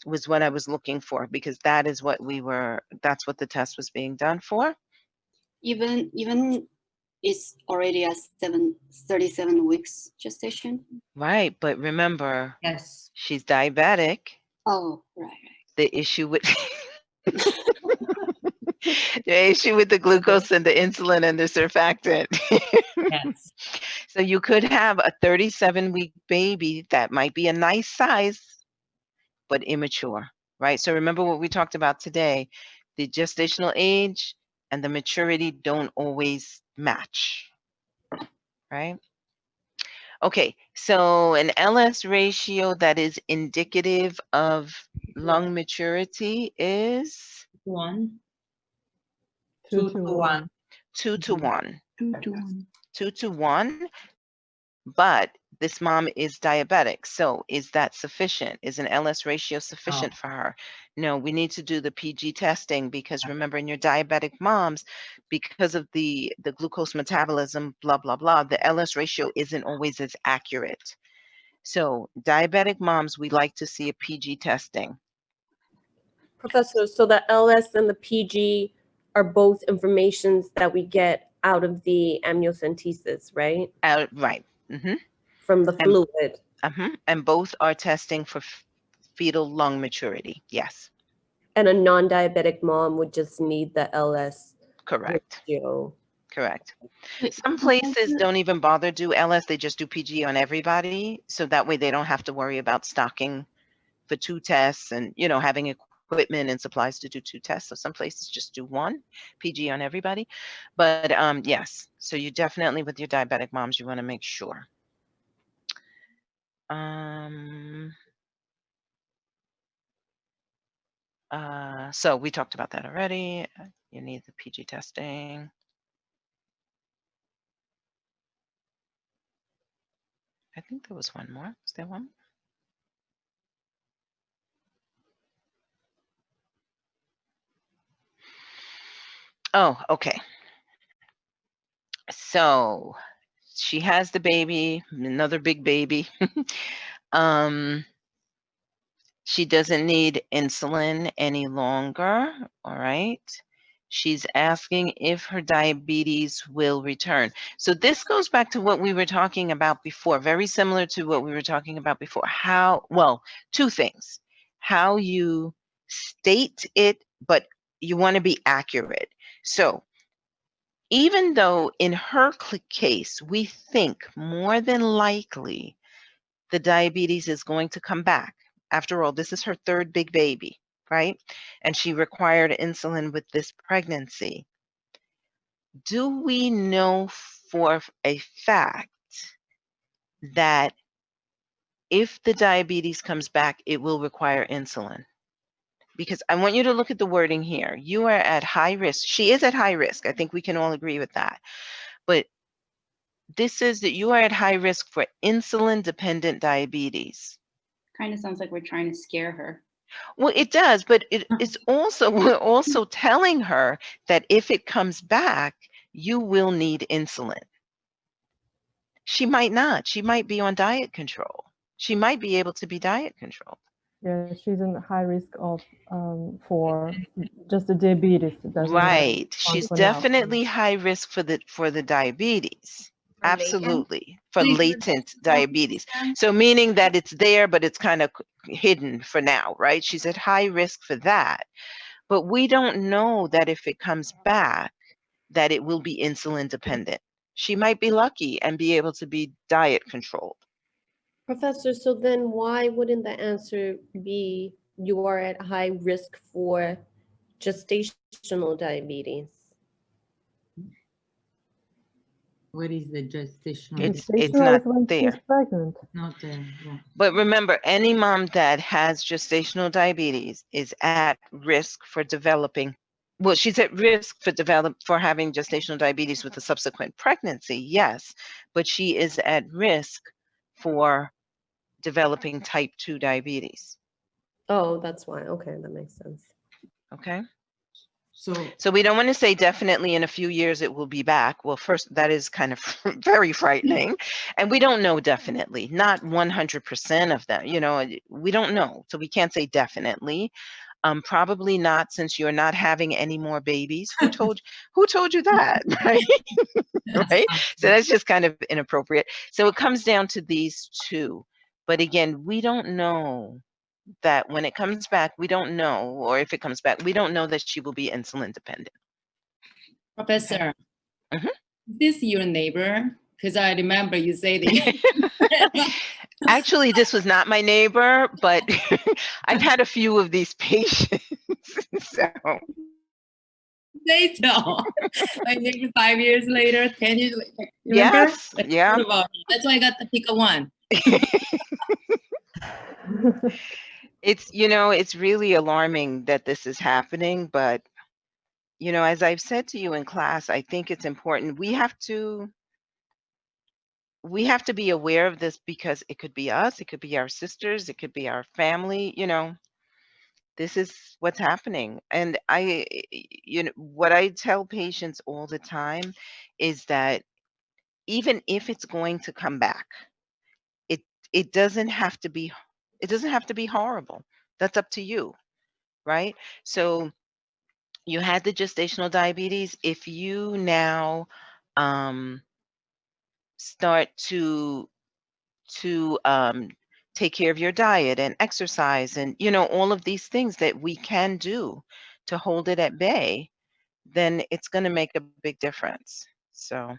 was what I was looking for, because that's what the test was being done for. Even it's already at 37 weeks gestation. Right. But remember, Yes. she's diabetic. Oh, right. The issue with the issue with the glucose and the insulin and the surfactant. Yes. So you could have a 37-week baby that might be a nice size, but immature, right? So remember what we talked about today, the gestational age and the maturity don't always match, right? Okay, so an LS ratio that is indicative of lung maturity is 1. 2 to 1. 2 to 1. 2 to 1. 2 to 1. But this mom is diabetic. So is that sufficient? Is an LS ratio sufficient for her? No, we need to do the PG testing because remember in your diabetic moms, because of the glucose metabolism, blah, blah, blah, the LS ratio isn't always as accurate. So diabetic moms, we like to see a PG testing. Professor, so the LS and the PG are both informations that we get out of the amniocentesis, right? Right. From the And- fluid. And both are testing for fetal lung maturity. Yes, And a non-diabetic mom would just need the LS correct. ratio. Correct. Wait, Some places Professor- don't even bother do LS, they just do PG on everybody. So that way they don't have to worry about stocking for 2 tests and, you know, having equipment and supplies to do 2 tests. So some places just do 1 PG on everybody. But yes, so you definitely with your diabetic moms, you want to make sure. So we talked about that already. You need the PG testing. I think there was one more. Is there one? Oh, okay. So she has the baby, another big baby. She doesn't need insulin any longer. All right. She's asking if her diabetes will return. So this goes back to what we were talking about before, very similar to what we were talking about before. Well, 2 things. How you state it, but you want to be accurate. So even though in her case, we think more than likely the diabetes is going to come back. After all, this is her 3rd big baby, right? And she required insulin with this pregnancy. Do we know for a fact that if the diabetes comes back, it will require insulin? Because I want you to look at the wording here. You are at high risk. She is at high risk. I think we can all agree with that. But this says that you are at high risk for insulin-dependent diabetes. Kind of sounds like we're trying to scare her. Well, it does, but it's also, we're also telling her that if it comes back, you will need insulin. She might not. She might be on diet control. She might be able to be diet controlled. Yeah, she's in high risk of for just the diabetes. It doesn't matter Right. She's for now. definitely high risk for the diabetes. For latent? Absolutely. For Latent latent diabetes. So meaning that it's there, but it's kind of hidden for now, right? She's at high risk for that. But we don't know that if it comes back, that it will be insulin dependent. She might be lucky and be able to be diet controlled. Professor, so then why wouldn't the answer be you are at high risk for gestational diabetes? What is the gestational? It's Gestational not is when there. she's pregnant. Not there. Yeah. But remember, any mom that has gestational diabetes is at risk for developing, well, she's at risk for having gestational diabetes with a subsequent pregnancy, yes, but she is at risk for developing type 2 diabetes. Oh, that's why. Okay, that makes sense. Okay. So So we don't want to say definitely in a few years it will be back. Well, first, that is kind of very frightening. And we don't know definitely, not 100% of them, you know, we don't know. So we can't say definitely. Probably not, since you're not having any more babies. Who told you that, right? Right? So that's just kind of inappropriate. So it comes down to these 2. But again, we don't know that when it comes back, we don't know, or if it comes back, we don't know that she will be insulin dependent. Professor, Mhm. is this your neighbor? Because I remember you say that. Actually, this was not my neighbor, but I've had a few of these patients. So Say so. Like maybe 5 years later, 10 years later. Remember? yes, yeah. That's why I got to pick a one. It's, you know, it's really alarming that this is happening, but you know, as I've said to you in class, I think it's important. We have to be aware of this because it could be us, it could be our sisters, it could be our family, you know. This is what's happening. And what I tell patients all the time is that even if it's going to come back, it it doesn't have to be it doesn't have to be horrible. That's up to you, right? So you had the gestational diabetes. If you now start to take care of your diet and exercise and all of these things that we can do to hold it at bay, then it's going to make a big difference. So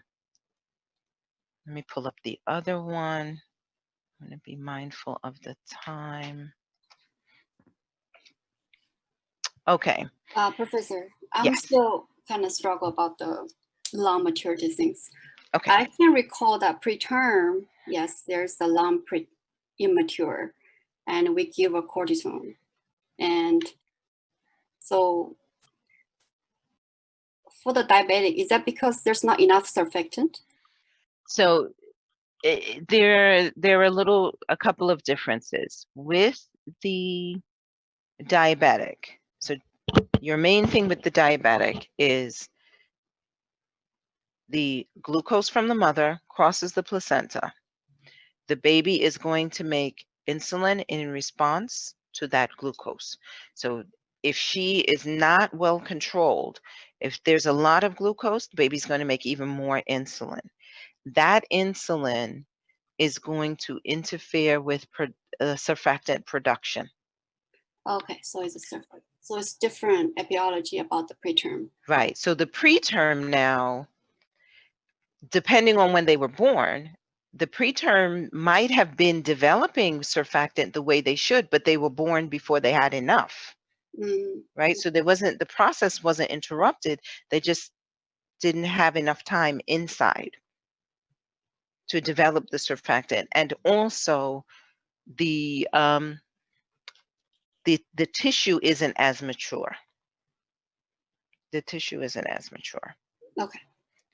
let me pull up the other one. I'm going to be mindful of the time. Okay. Professor, I'm Yes. still kind of struggle about the lung maturity things. Okay. I can recall that preterm, yes, there's the lung immature, and we give a cortisone. And so for the diabetic, is that because there's not enough surfactant? So there are a couple of differences with the diabetic. So your main thing with the diabetic is the glucose from the mother crosses the placenta. The baby is going to make insulin in response to that glucose. So if she is not well controlled, if there's a lot of glucose, the baby's going to make even more insulin. That insulin is going to interfere with surfactant production. Okay, so it's a surfactant. So it's different epidemiology about the preterm. Right. So the preterm now, depending on when they were born, the preterm might have been developing surfactant the way they should, but they were born before they had enough. Right. So the process wasn't interrupted. They just didn't have enough time inside to develop the surfactant. And also the tissue isn't as mature. The tissue isn't as mature. Okay.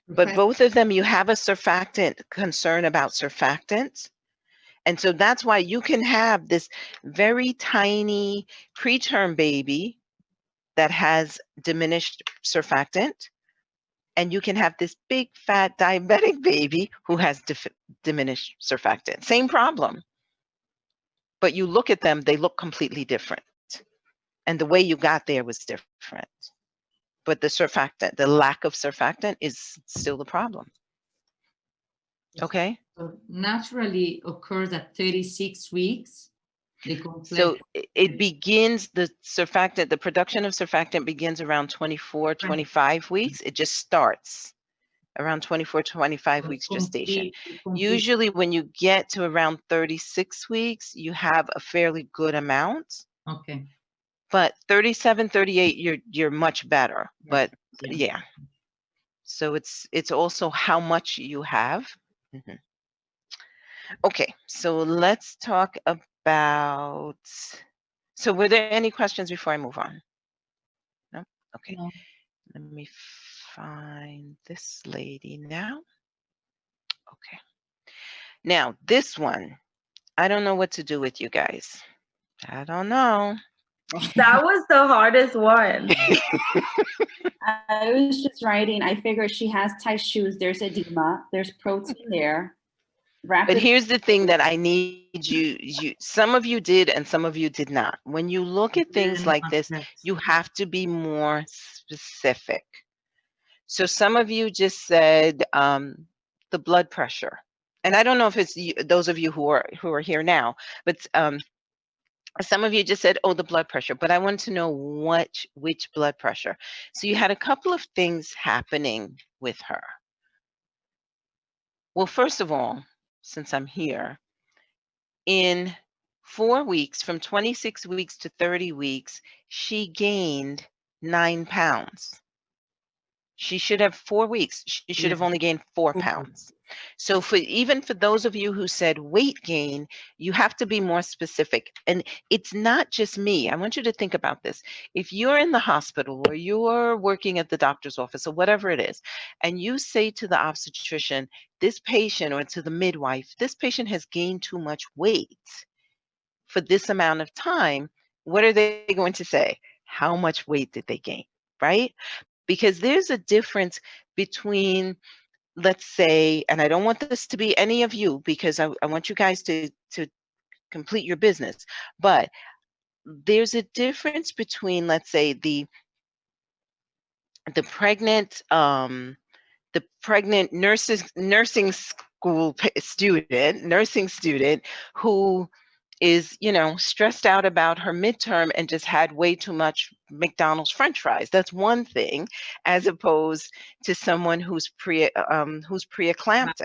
But both of them, you have a surfactant concern about surfactants. And so that's why you can have this very tiny preterm baby that has diminished surfactant, and you can have this big fat diabetic baby who has diminished surfactant. Same problem. But you look at them, they look completely different. And the way you got there was different. But the surfactant, the lack of surfactant is still the problem. Okay. So naturally occurs at 36 weeks. So it begins, the surfactant, the production of surfactant begins around 24, 25 weeks. It just starts around 24, 25 weeks gestation. Usually when you get to around 36 weeks, you have a fairly good amount. Okay. But 37, 38, you're much better. But yeah. So it's also how much you have. Mm-hmm. Okay, so let's talk about, so were there any questions before I move on? No? Okay. No. Let me find this lady now. Okay. Now, this one, I don't know what to do with you guys. I don't know. That was the hardest one. I was just writing, I figured she has tight shoes, there's edema, there's protein there. But here's the thing that I need you, some of you did and some of you did not. When you look at things like this, you have to be more specific. So some of you just said the blood pressure. And I don't know if it's those of you who are here now, but some of you just said, oh, the blood pressure, but I want to know which blood pressure. So you had a couple of things happening with her. Well, first of all, since I'm here, in 4 weeks, from 26 weeks to 30 weeks, she gained 9 pounds. She should have 4 weeks. She should have only gained 4 pounds. So even for those of you who said weight gain, you have to be more specific. And it's not just me. I want you to think about this. If you're in the hospital or you're working at the doctor's office or whatever it is, and you say to the obstetrician, this patient, or to the midwife, this patient has gained too much weight for this amount of time, what are they going to say? How much weight did they gain, right? Because there's a difference between, let's say, and I don't want this to be any of you because I want you guys to complete your business, but there's a difference between, let's say, the pregnant nursing student who is, stressed out about her midterm and just had way too much McDonald's French fries. That's one thing, as opposed to someone who's preeclamptic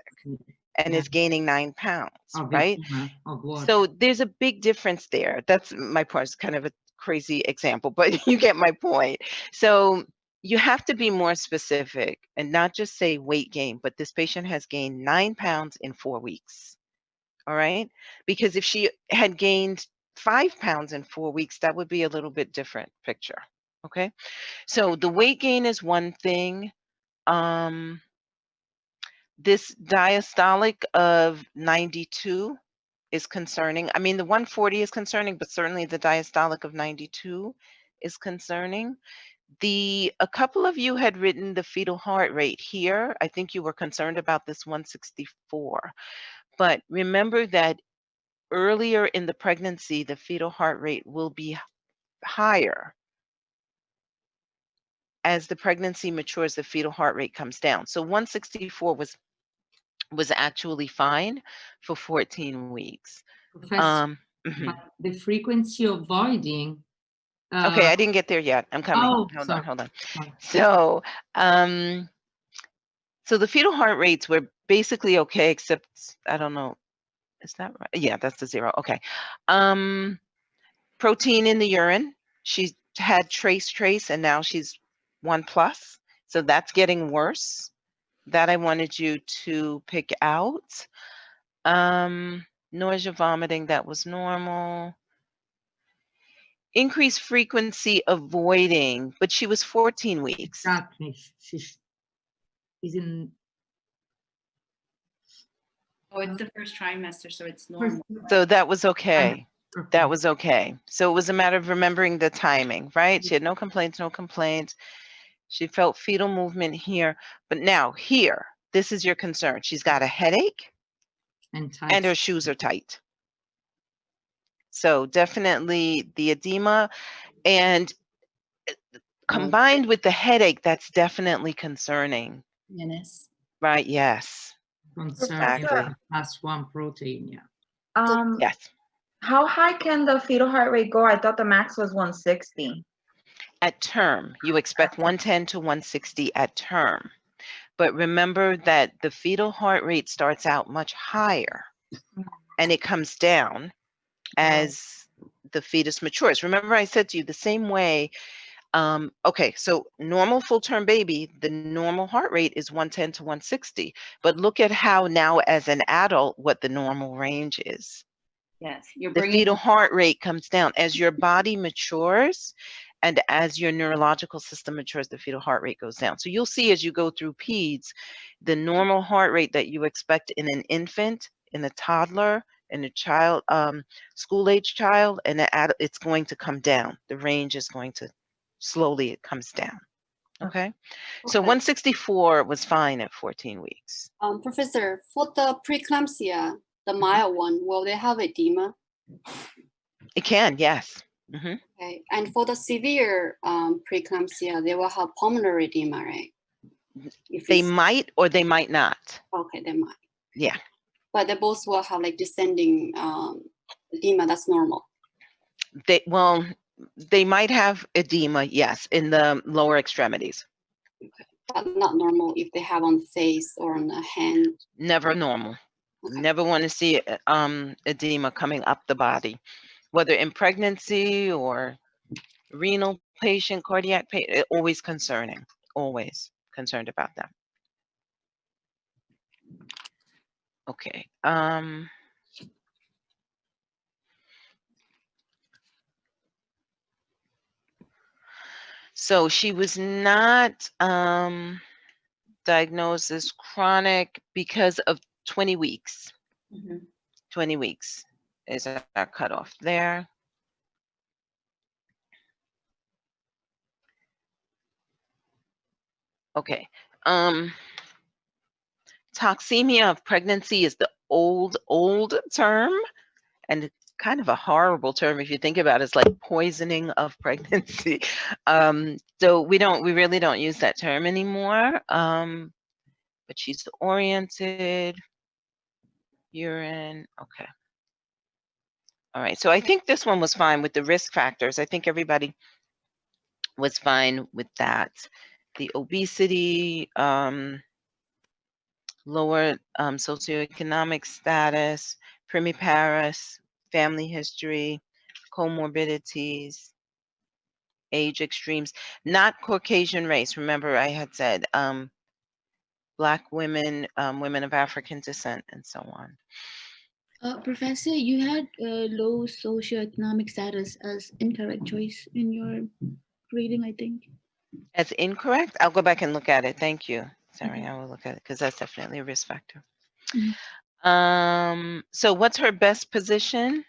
and Yeah. is gaining 9 pounds, Of right? edema, of what? So there's a big difference there. That's my point. It's kind of a crazy example, but you get my point. So you have to be more specific and not just say weight gain, but this patient has gained 9 pounds in 4 weeks. All right. Because if she had gained 5 pounds in 4 weeks, that would be a little bit different picture. Okay. So the weight gain is one thing. This diastolic of 92 is concerning. I mean, the 140 is concerning, but certainly the diastolic of 92 is concerning. A couple of you had written the fetal heart rate here. I think you were concerned about this 164. But remember that earlier in the pregnancy, the fetal heart rate will be higher. As the pregnancy matures, the fetal heart rate comes down. So 164 was actually fine for 14 weeks. Professor, Mhm. but the frequency of voiding. Okay, I didn't get there yet. I'm coming. Oh, Hold sorry. on, hold on. Sorry. So, so the fetal heart rates were basically okay, except I don't know. Is that right? Yeah, that's the 0. Okay. Protein in the urine. She had trace, and now she's 1+. So that's getting worse. That I wanted you to pick out. Nausea, vomiting, that was normal. Increased frequency of voiding, but she was 14 weeks. Exactly. She's in. Oh, it's the first trimester, so it's normal. So that was okay. Okay. That was okay. So it was a matter of remembering the timing, right? She had no complaints. She felt fetal movement here. But now here, this is your concern. She's got a headache and her shoes are tight. So definitely the edema, and combined with the headache, that's definitely concerning. Yes. Right, yes. Concerning Exactly. +1 protein, yeah. Yes. How high can the fetal heart rate go? I thought the max was 160. At term, you expect 110 to 160 at term. But remember that the fetal heart rate starts out much higher and it comes down as the fetus matures. Remember I said to you the same way, okay, so normal full-term baby, the normal heart rate is 110 to 160. But look at how now as an adult, what the normal range is. Yes, you're The bringing. fetal heart rate comes down. As your body matures and as your neurological system matures, the fetal heart rate goes down. So you'll see as you go through peds, the normal heart rate that you expect in an infant, in a toddler, in a child, school-age child, and an adult, it's going to come down. The range is going to slowly, it comes down. Okay. So 164 was fine at 14 weeks. Professor, for the preeclampsia, the mild one, will they have edema? It can, yes. Mm-hmm. Okay, and for the severe preeclampsia, they will have pulmonary edema, right? If They it's- might or they might not. Okay, they might. Yeah. But they both will have like descending edema. That's normal. They might have edema, yes, in the lower extremities. But not normal if they have on the face or on the hand. Never normal. Okay. Never want to see edema coming up the body, whether in pregnancy or renal patient, cardiac patient. Always concerning. Always concerned about that. Okay. So she was not diagnosed as chronic because of 20 weeks. Mhm. 20 weeks is our cutoff there. Okay. Toxemia of pregnancy is the old term, and kind of a horrible term if you think about it. It's like poisoning of pregnancy. So we really don't use that term anymore. But she's oriented, urine, okay. All right, so I think this one was fine with the risk factors. I think everybody was fine with that. The obesity, lower socioeconomic status, primiparis, family history, comorbidities, age extremes, not Caucasian race. Remember I had said Black women, women of African descent, and so on. Professor, you had low socioeconomic status as incorrect choice in your reading, I think. As incorrect? I'll go back and look at it. Thank you. Sorry, I will look at it because that's definitely a risk factor. So what's her best position?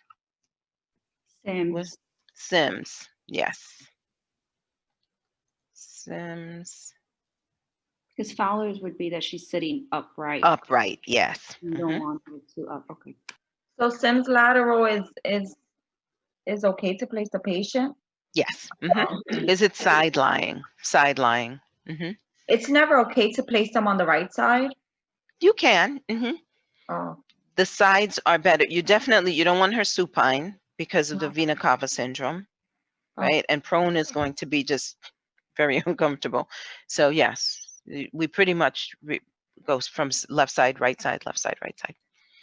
Sims. Sims, yes. Sims. Because Fowler's would be that she's sitting upright. Upright, yes. You don't want her to up. Okay. So Sims lateral is okay to place the patient? Yes. Is it side lying? Side lying. It's never okay to place them on the right side? You can. Oh. The sides are better. You don't want her supine because of the vena cava syndrome, right? And prone is going to be just very uncomfortable. So yes, we pretty much go from left side, right side, left side, right side.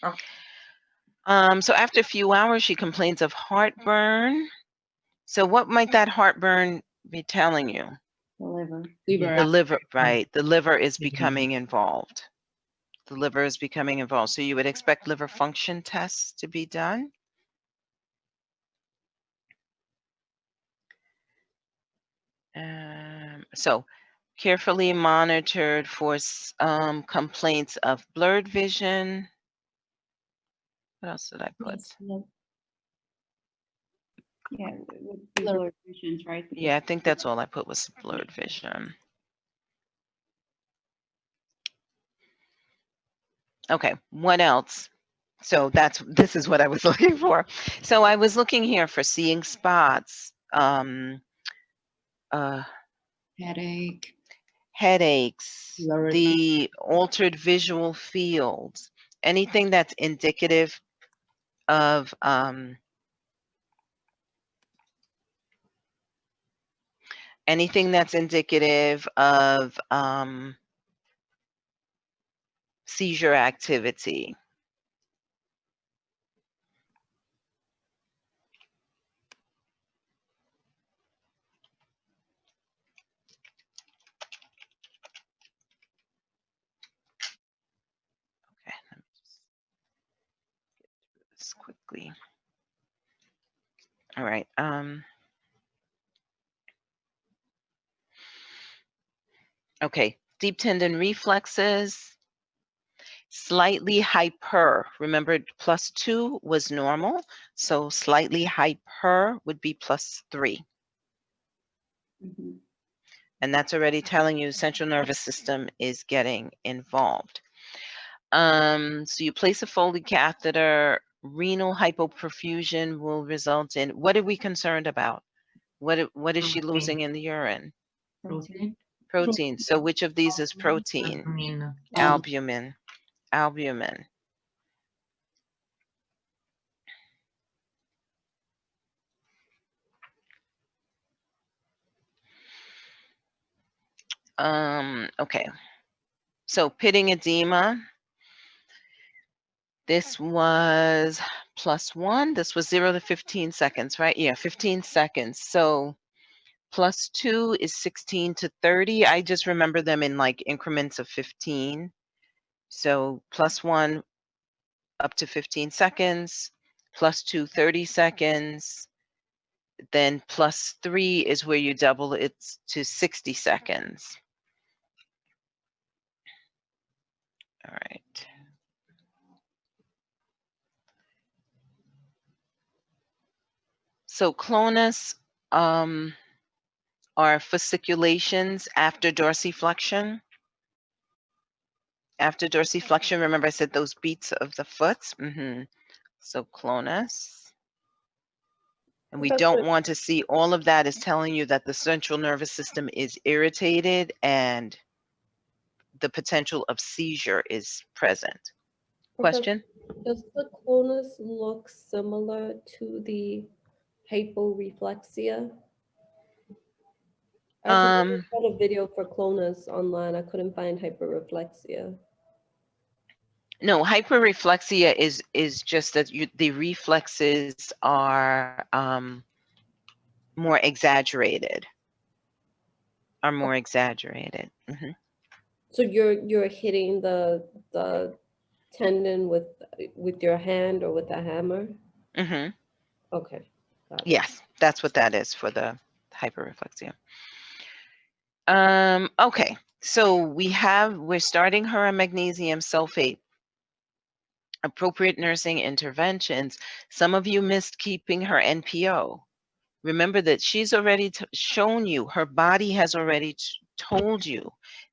Oh. So after a few hours, she complains of heartburn. So what might that heartburn be telling you? The liver. The liver, right? The liver is becoming involved. The liver is becoming involved. So you would expect liver function tests to be done. So carefully monitored for complaints of blurred vision. What else did I put? Yeah, it would be blurred visions, right? Yeah, I think that's all I put was blurred vision. Okay, what else? So this is what I was looking for. So I was looking here for seeing spots, Headache. headaches, Blurred. the altered visual fields, anything that's indicative of seizure activity. Okay, let me just get through this quickly. All right. Okay, deep tendon reflexes, slightly hyper. Remember, +2 was normal, so slightly hyper would be +3. And that's already telling you central nervous system is getting involved. So you place a Foley catheter, renal hypoperfusion will result in, what are we concerned about? What is she losing in the urine? Protein. Protein. So which of these is protein? Albumin. Albumin. Okay. So pitting edema. This was +1. This was 0 to 15 seconds, right? Yeah, 15 seconds. So +2 is 16 to 30. I just remember them in like increments of 15. So +1 up to 15 seconds, +2 30 seconds. Then +3 is where you double it to 60 seconds. All right. So clonus, are fasciculations after dorsiflexion. After dorsiflexion, remember I said those beats of the foot? So clonus. And we Professor, don't want to see all of that is telling you that the central nervous system is irritated and the potential of seizure is present. Professor, Question? does the clonus look similar to the hyporeflexia? I found a video for clonus online. I couldn't find hyperreflexia. No, hyperreflexia is just that the reflexes are more exaggerated. Mhm. So you're hitting the tendon with your hand or with a hammer? Mhm. Okay. Got it. Yes, that's what that is for the hyperreflexia. Okay, so we're starting her on magnesium sulfate. Appropriate nursing interventions. Some of you missed keeping her NPO. Remember that she's already shown you, her body has already told you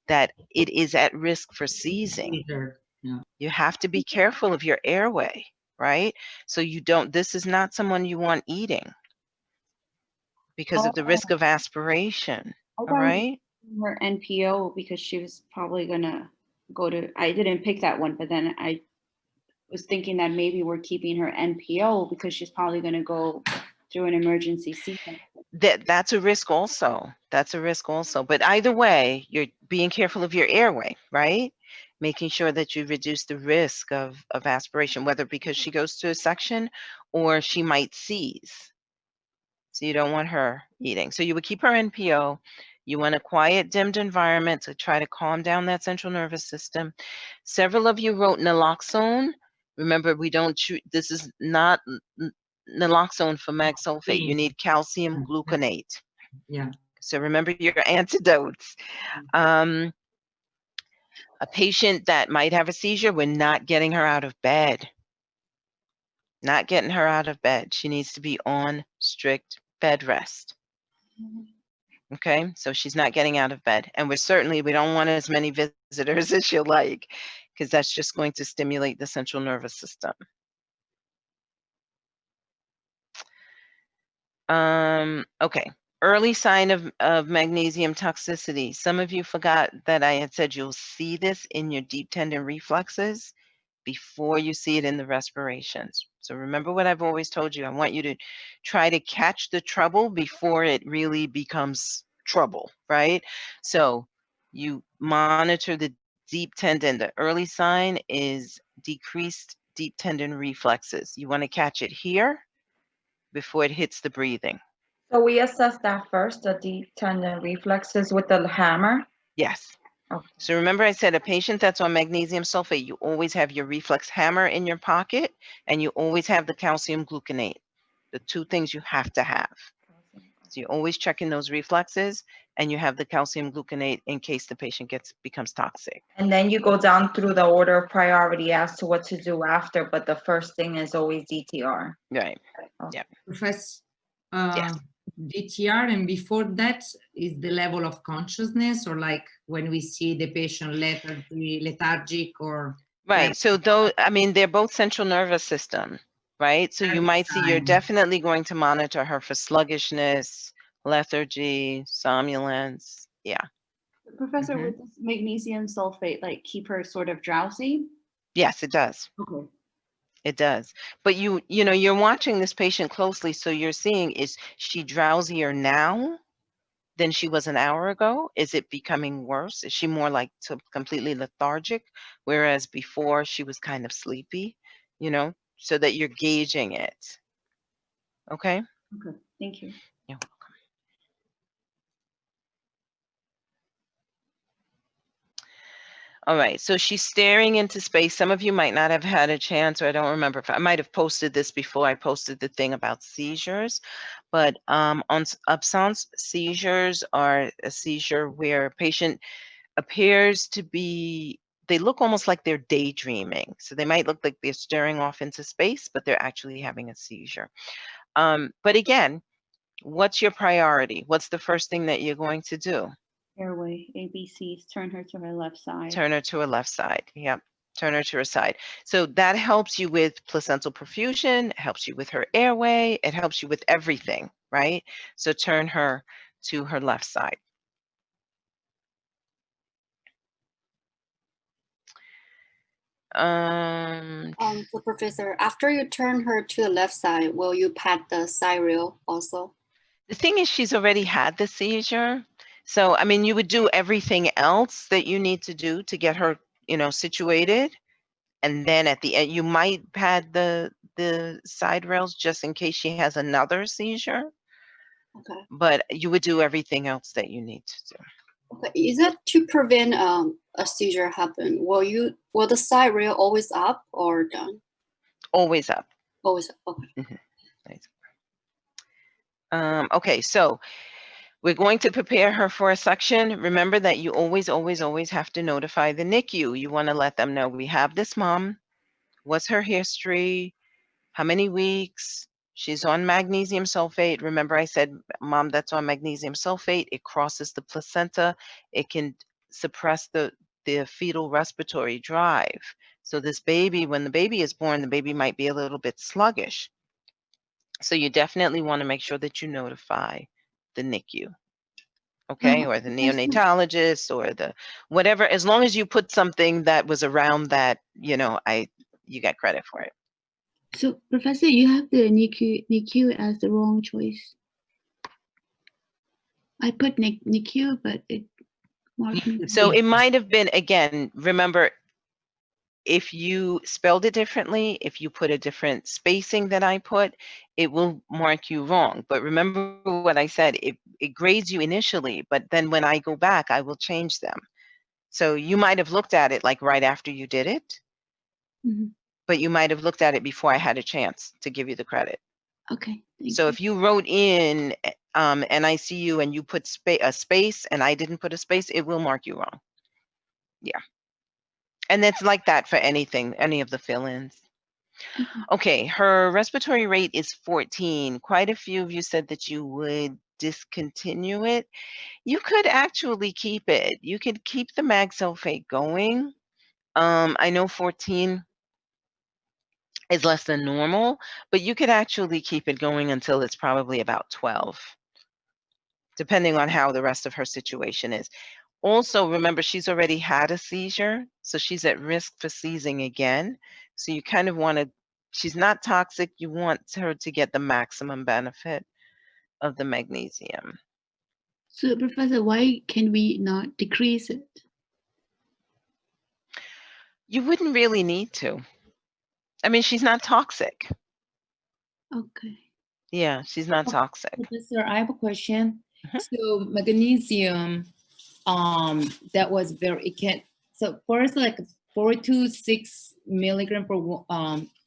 that it is at risk for seizing. Either, yeah. You have to be careful of your airway, right? So this is not someone you want eating because of the risk of aspiration, all right? Her NPO because she was probably gonna go to, I didn't pick that one, but then I was thinking that maybe we're keeping her NPO because she's probably gonna go through an emergency C-section. That's a risk also. That's a risk also. But either way, you're being careful of your airway, right? Making sure that you reduce the risk of aspiration, whether because she goes to a section or she might seize. So you don't want her eating. So you would keep her NPO. You want a quiet, dimmed environment to try to calm down that central nervous system. Several of you wrote naloxone. Remember, we don't choose, this is not naloxone for mag sulfate. You need calcium gluconate. Yeah. So remember your antidotes. A patient that might have a seizure, we're not getting her out of bed. Not getting her out of bed. She needs to be on strict bed rest. Okay, so she's not getting out of bed. And we don't want as many visitors as you like, because that's just going to stimulate the central nervous system. Okay, early sign of magnesium toxicity. Some of you forgot that I had said you'll see this in your deep tendon reflexes before you see it in the respirations. So remember what I've always told you. I want you to try to catch the trouble before it really becomes trouble, right? So you monitor the deep tendon. The early sign is decreased deep tendon reflexes. You want to catch it here before it hits the breathing. So we assess that first, the deep tendon reflexes with the hammer? Yes. Okay. So remember I said a patient that's on magnesium sulfate, you always have your reflex hammer in your pocket and you always have the calcium gluconate. The two things you have to have. So you're always checking those reflexes and you have the calcium gluconate in case the patient becomes toxic. And then you go down through the order of priority as to what to do after, but the first thing is always DTR. Right. Okay. Yeah. Professor, Yes. DTR, and before that is the level of consciousness, or like when we see the patient lethargic or right. So they're both central nervous system, right? So you might see you're definitely going to monitor her for sluggishness, lethargy, somnolence. Yeah. Professor, would this magnesium sulfate like keep her sort of drowsy? Yes, it does. Okay. It does. But you're watching this patient closely, so you're seeing, is she drowsier now than she was an hour ago? Is it becoming worse? Is she more like completely lethargic, whereas before she was kind of sleepy, so that you're gauging it. Okay? Okay, thank you. You're welcome. All right, so she's staring into space. Some of you might not have had a chance, or I don't remember if I might have posted this before I posted the thing about seizures, but on absence, seizures are a seizure where a patient appears to be, they look almost like they're daydreaming. So they might look like they're staring off into space, but they're actually having a seizure. But again, What's your priority? What's the first thing that you're going to do? Airway, ABCs, turn her to her left side. Turn her to her left side. Yep. Turn her to her side. So that helps you with placental perfusion, helps you with her airway, it helps you with everything, right? So turn her to her left side. So Professor, after you turn her to the left side, will you pat the side rail also? The thing is, she's already had the seizure. So, I mean, you would do everything else that you need to do to get her, you know, situated. And then at the end, you might pad the side rails just in case she has another seizure. Okay. But you would do everything else that you need to do. Okay. Is that to prevent a seizure happen? Will the side rail always up or down? Always up. Always up. Okay. Nice. Okay, so we're going to prepare her for a suction. Remember that you always, always, always have to notify the NICU. You want to let them know we have this mom. What's her history? How many weeks? She's on magnesium sulfate. Remember I said, mom that's on magnesium sulfate, it crosses the placenta. It can suppress the fetal respiratory drive. So this baby, when the baby is born, the baby might be a little bit sluggish. So you definitely want to make sure that you notify the NICU, okay, or the neonatologist or the whatever, as long as you put something that was around that, you know, you get credit for it. So, Professor, you have the NICU as the wrong choice. I put NICU, but it marked me. So it might have been, again, remember, if you spelled it differently, if you put a different spacing than I put, it will mark you wrong. But remember what I said, it grades you initially, but then when I go back, I will change them. So you might have looked at it like right after you did it, but you might have looked at it before I had a chance to give you the credit. Okay. So if you wrote in NICU and you put a space and I didn't put a space, it will mark you wrong. Yeah. And it's like that for anything, any of the fill-ins. Okay, her respiratory rate is 14. Quite a few of you said that you would discontinue it. You could actually keep it. You could keep the mag sulfate going. I know 14 is less than normal, but you could actually keep it going until it's probably about 12, depending on how the rest of her situation is. Also, remember, she's already had a seizure, so she's at risk for seizing again. So you kind of want to, she's not toxic, you want her to get the maximum benefit of the magnesium. So, Professor, why can we not decrease it? You wouldn't really need to. I mean, she's not toxic. Okay. Yeah, she's not toxic. Professor, I have a question. So magnesium, that was very, it can, so first like 4 to 6 milligram for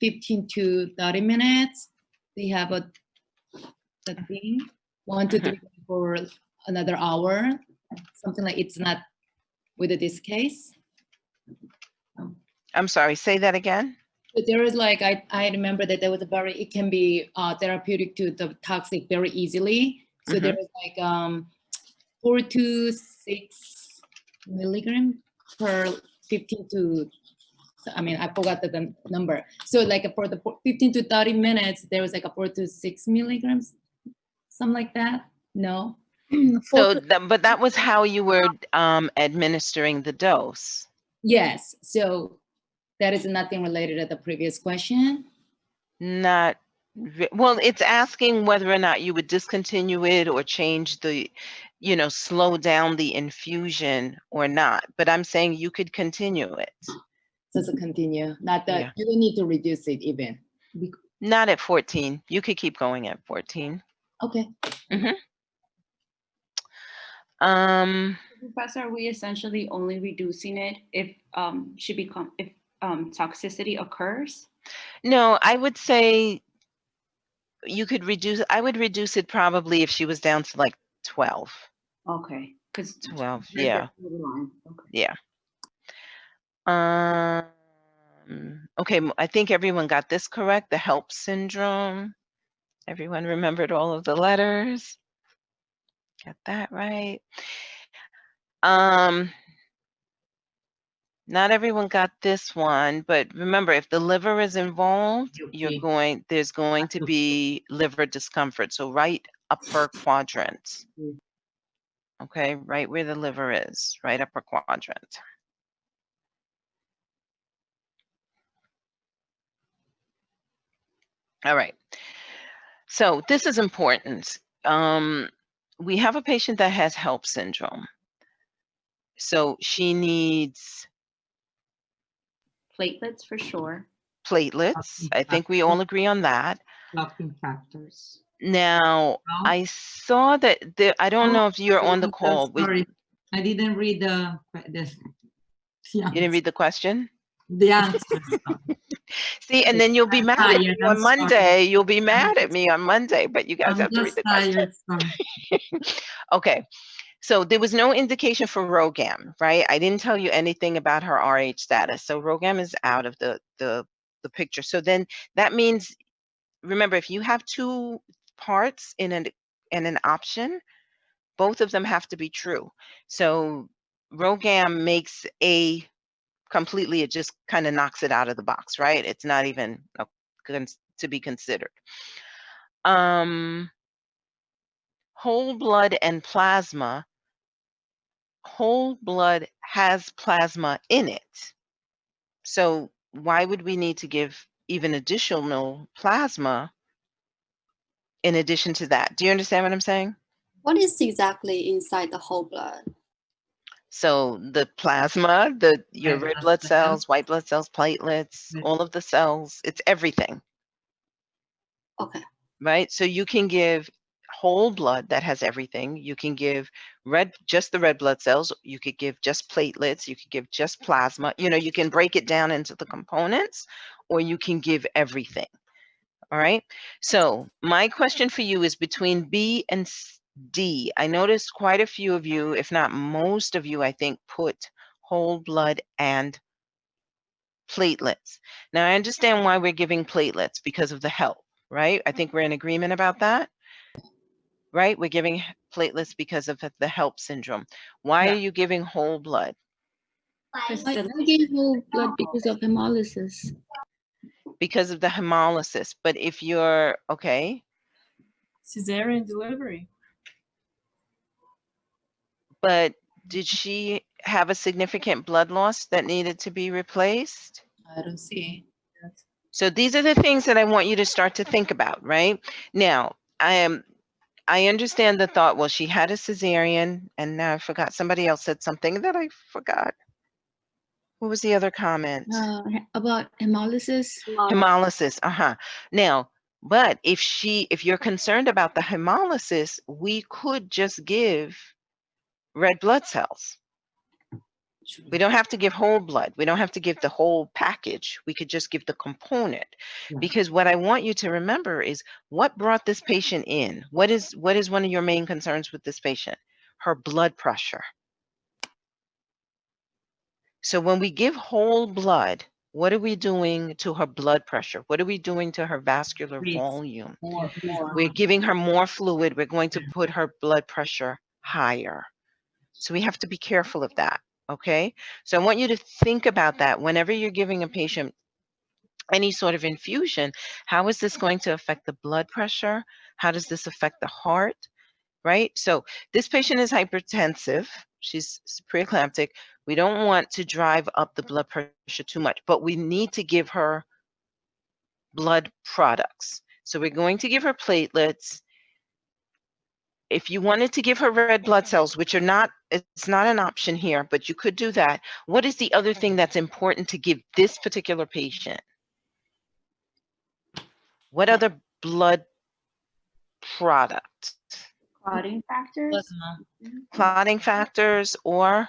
15 to 30 minutes. They have the thing, 1 to 3 for another hour, something like, it's not with this case. I'm sorry, say that again. But there is like, I remember that there was a very, it can be therapeutic to the toxic very easily. So there was like 4 to 6 milligram per 15 to, I mean, I forgot the number. So like for the 15 to 30 minutes, there was like a 4 to 6 milligrams, something like that. No. So, but that was how you were administering the dose. Yes. So that is nothing related to the previous question. Not, well, it's asking whether or not you would discontinue it or change the, you know, slow down the infusion or not. But I'm saying you could continue it. Just continue, not that you don't need to reduce it even. Not at 14. You could keep going at 14. Okay. Professor, are we essentially only reducing it if toxicity occurs? No, I would say you could reduce, I would reduce it probably if she was down to like 12. Okay, because 12, yeah. Okay. Yeah. Okay, I think everyone got this correct, the HELP syndrome. Everyone remembered all of the letters? Got that right. Not everyone got this one, but remember, if the liver is involved, Okay. there's going to be liver discomfort. So right upper quadrant. Mm. Okay, right where the liver is, right upper quadrant. All right. So this is important. We have a patient that has HELLP syndrome. So she needs Platelets for sure. platelets. I think we all agree on that. Clotting factors. Now, No? I saw that I don't know if you're on the Oh, call. sorry, I didn't read the You didn't read the question? the answer. See, and then you'll be mad at me tired, on I'm sorry. Monday. You'll be mad at me on Monday, but you guys I'm have to read just the question. tired. Sorry. Okay. So there was no indication for ROGAM, right? I didn't tell you anything about her RH status. So ROGAM is out of the picture. So then that means, remember, if you have two parts in an option, both of them have to be true. So ROGAM makes A completely, it just kind of knocks it out of the box, right? It's not even to be considered. Whole blood and plasma. Whole blood has plasma in it. So why would we need to give even additional plasma in addition to that? Do you understand what I'm saying? What is exactly inside the whole blood? So the plasma, your red blood cells, white blood cells, platelets, all of the cells, it's everything. Okay. Right? So you can give whole blood that has everything. You can give just the red blood cells. You could give just platelets. You could give just plasma. You know, you can break it down into the components, or you can give everything. All right. So my question for you is between B and D. I noticed quite a few of you, if not most of you, I think, put whole blood and platelets. Now I understand why we're giving platelets, because of the HELLP, right? I think we're in agreement about that, right? We're giving platelets because of the HELLP syndrome. Why are you giving whole blood? I gave whole blood because of hemolysis. Because of the hemolysis. But if you're, okay. Cesarean delivery. But did she have a significant blood loss that needed to be replaced? I don't see. So these are the things that I want you to start to think about, right? Now, I understand the thought, well, she had a cesarean, and now I forgot, somebody else said something that I forgot. What was the other comment? About hemolysis. Hemolysis, Now, but if you're concerned about the hemolysis, we could just give red blood cells. We don't have to give whole blood. We don't have to give the whole package. We could just give the component. Because what I want you to remember is what brought this patient in. What is one of your main concerns with this patient? Her blood pressure. So when we give whole blood, what are we doing to her blood pressure? What are we doing to her vascular volume? We're giving her more fluid. We're going to put her blood pressure higher. So we have to be careful of that. Okay, so I want you to think about that whenever you're giving a patient any sort of infusion. How is this going to affect the blood pressure? How does this affect the heart? Right? So this patient is hypertensive. She's preeclamptic. We don't want to drive up the blood pressure too much, but we need to give her blood products. So we're going to give her platelets. If you wanted to give her red blood cells, which are not, it's not an option here, but you could do that. What is the other thing that's important to give this particular patient? What other blood product? Clotting factors. Clotting factors or?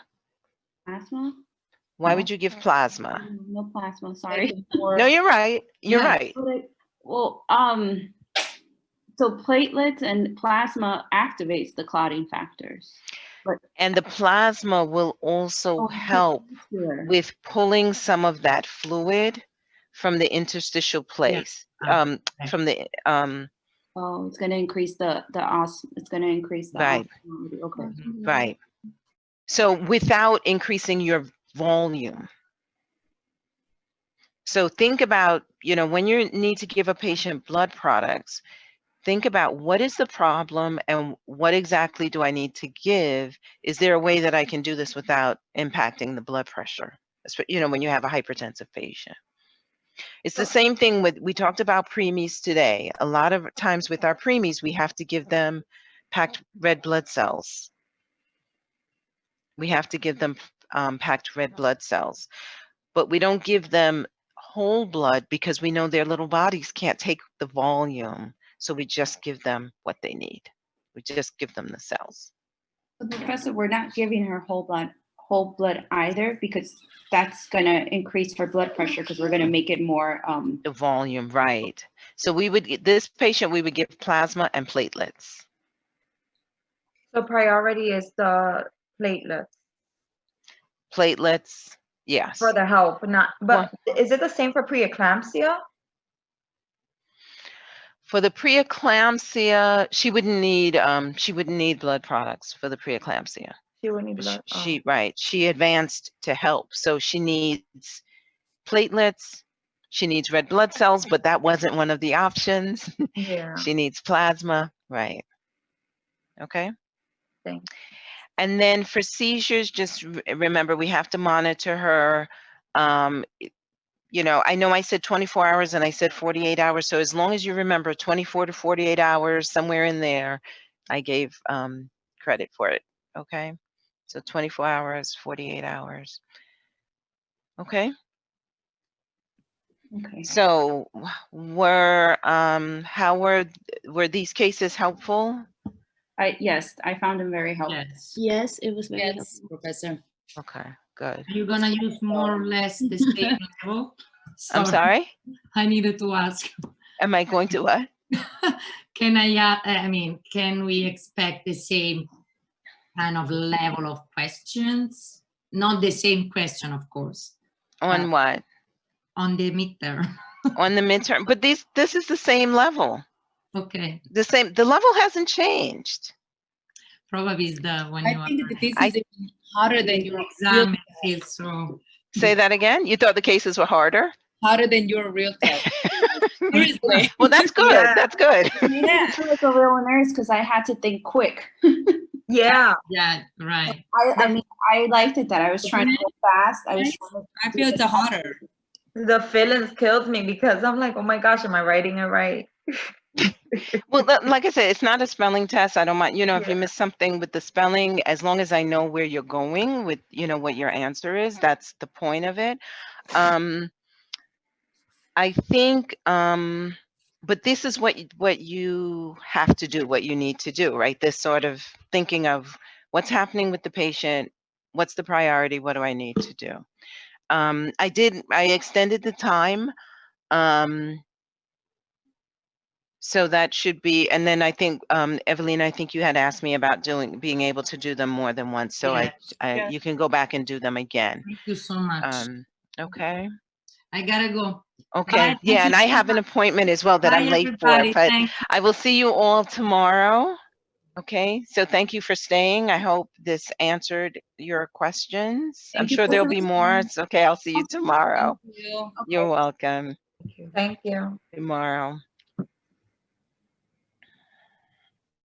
Plasma. Why would you give plasma? No plasma, sorry. No, you're right. You're right. Well, so platelets and plasma activates the clotting factors. And the plasma will also help with pulling some of that fluid from the interstitial place, from the Oh, it's gonna increase it's gonna increase the Right. osmolality. Okay. Right. So without increasing your volume. So think about, you know, when you need to give a patient blood products, think about what is the problem and what exactly do I need to give? Is there a way that I can do this without impacting the blood pressure? You know, when you have a hypertensive patient. It's the same thing with, we talked about preemies today. A lot of times with our preemies, we have to give them packed red blood cells. We have to give them packed red blood cells, but we don't give them whole blood because we know their little bodies can't take the volume. So we just give them what they need. We just give them the cells. So Professor, we're not giving her whole blood either, because that's gonna increase her blood pressure because we're gonna make it more. The volume, right. So we would, this patient, we would give plasma and platelets. So priority is the platelets Platelets, yes. for the help, not, but is it the same for preeclampsia? For the preeclampsia, she wouldn't need blood products for the preeclampsia. She would need blood. Right, she advanced to help. So she needs platelets, she needs red blood cells, but that wasn't one of the options. Yeah. She needs plasma, right. Okay. Thanks. And then for seizures, just remember, we have to monitor her. You know I said 24 hours and I said 48 hours. So as long as you remember 24 to 48 hours, somewhere in there, I gave credit for it. Okay. So 24 hours, 48 hours. Okay. Okay. So how were these cases helpful? Yes, I found them very helpful. Yes. Yes, it was very Yes, helpful. Professor. Okay, good. Are you gonna use more or less the same level? I'm sorry? I needed to ask. Am I going to what? Can we expect the same kind of level of questions? Not the same question, of course. On what? On the midterm. On the midterm, but this is the same level. Okay. The level hasn't changed. Probably is the when you I think that this I- is even harder than your exam it feels so. Say that again? You thought the cases were harder? harder than your real test. Seriously. Well, that's good. Yeah. That's good. I feel like a real nurse because I had to think quick. Yeah. Yeah, right. I mean, I liked it that I was trying to go fast. I feel it's a harder. The feelings killed me because I'm like, oh my gosh, am I writing it right? Well, like I said, it's not a spelling test. I don't mind, if you miss something with the spelling, as long as I know where you're going with, what your answer is, that's the point of it. I think, but this is what you have to do, what you need to do, right? This sort of thinking of what's happening with the patient, what's the priority, what do I need to do? I extended the time. So that should be, and then I think, Evelina, I think you had asked me about being able to do them more than once. So Yes. you can go back and do them again. Thank you so much. Okay. I gotta go. Okay. Bye, thank Yeah, you and I so have an much. appointment as well that Bye, I'm late everybody. for, but Thank I will see you all tomorrow. Okay. So thank you for staying. I hope this answered your questions. I'm Thank you sure for there'll be more. listening. It's okay. I'll see you tomorrow. Thank you. You're welcome. Thank you. Tomorrow.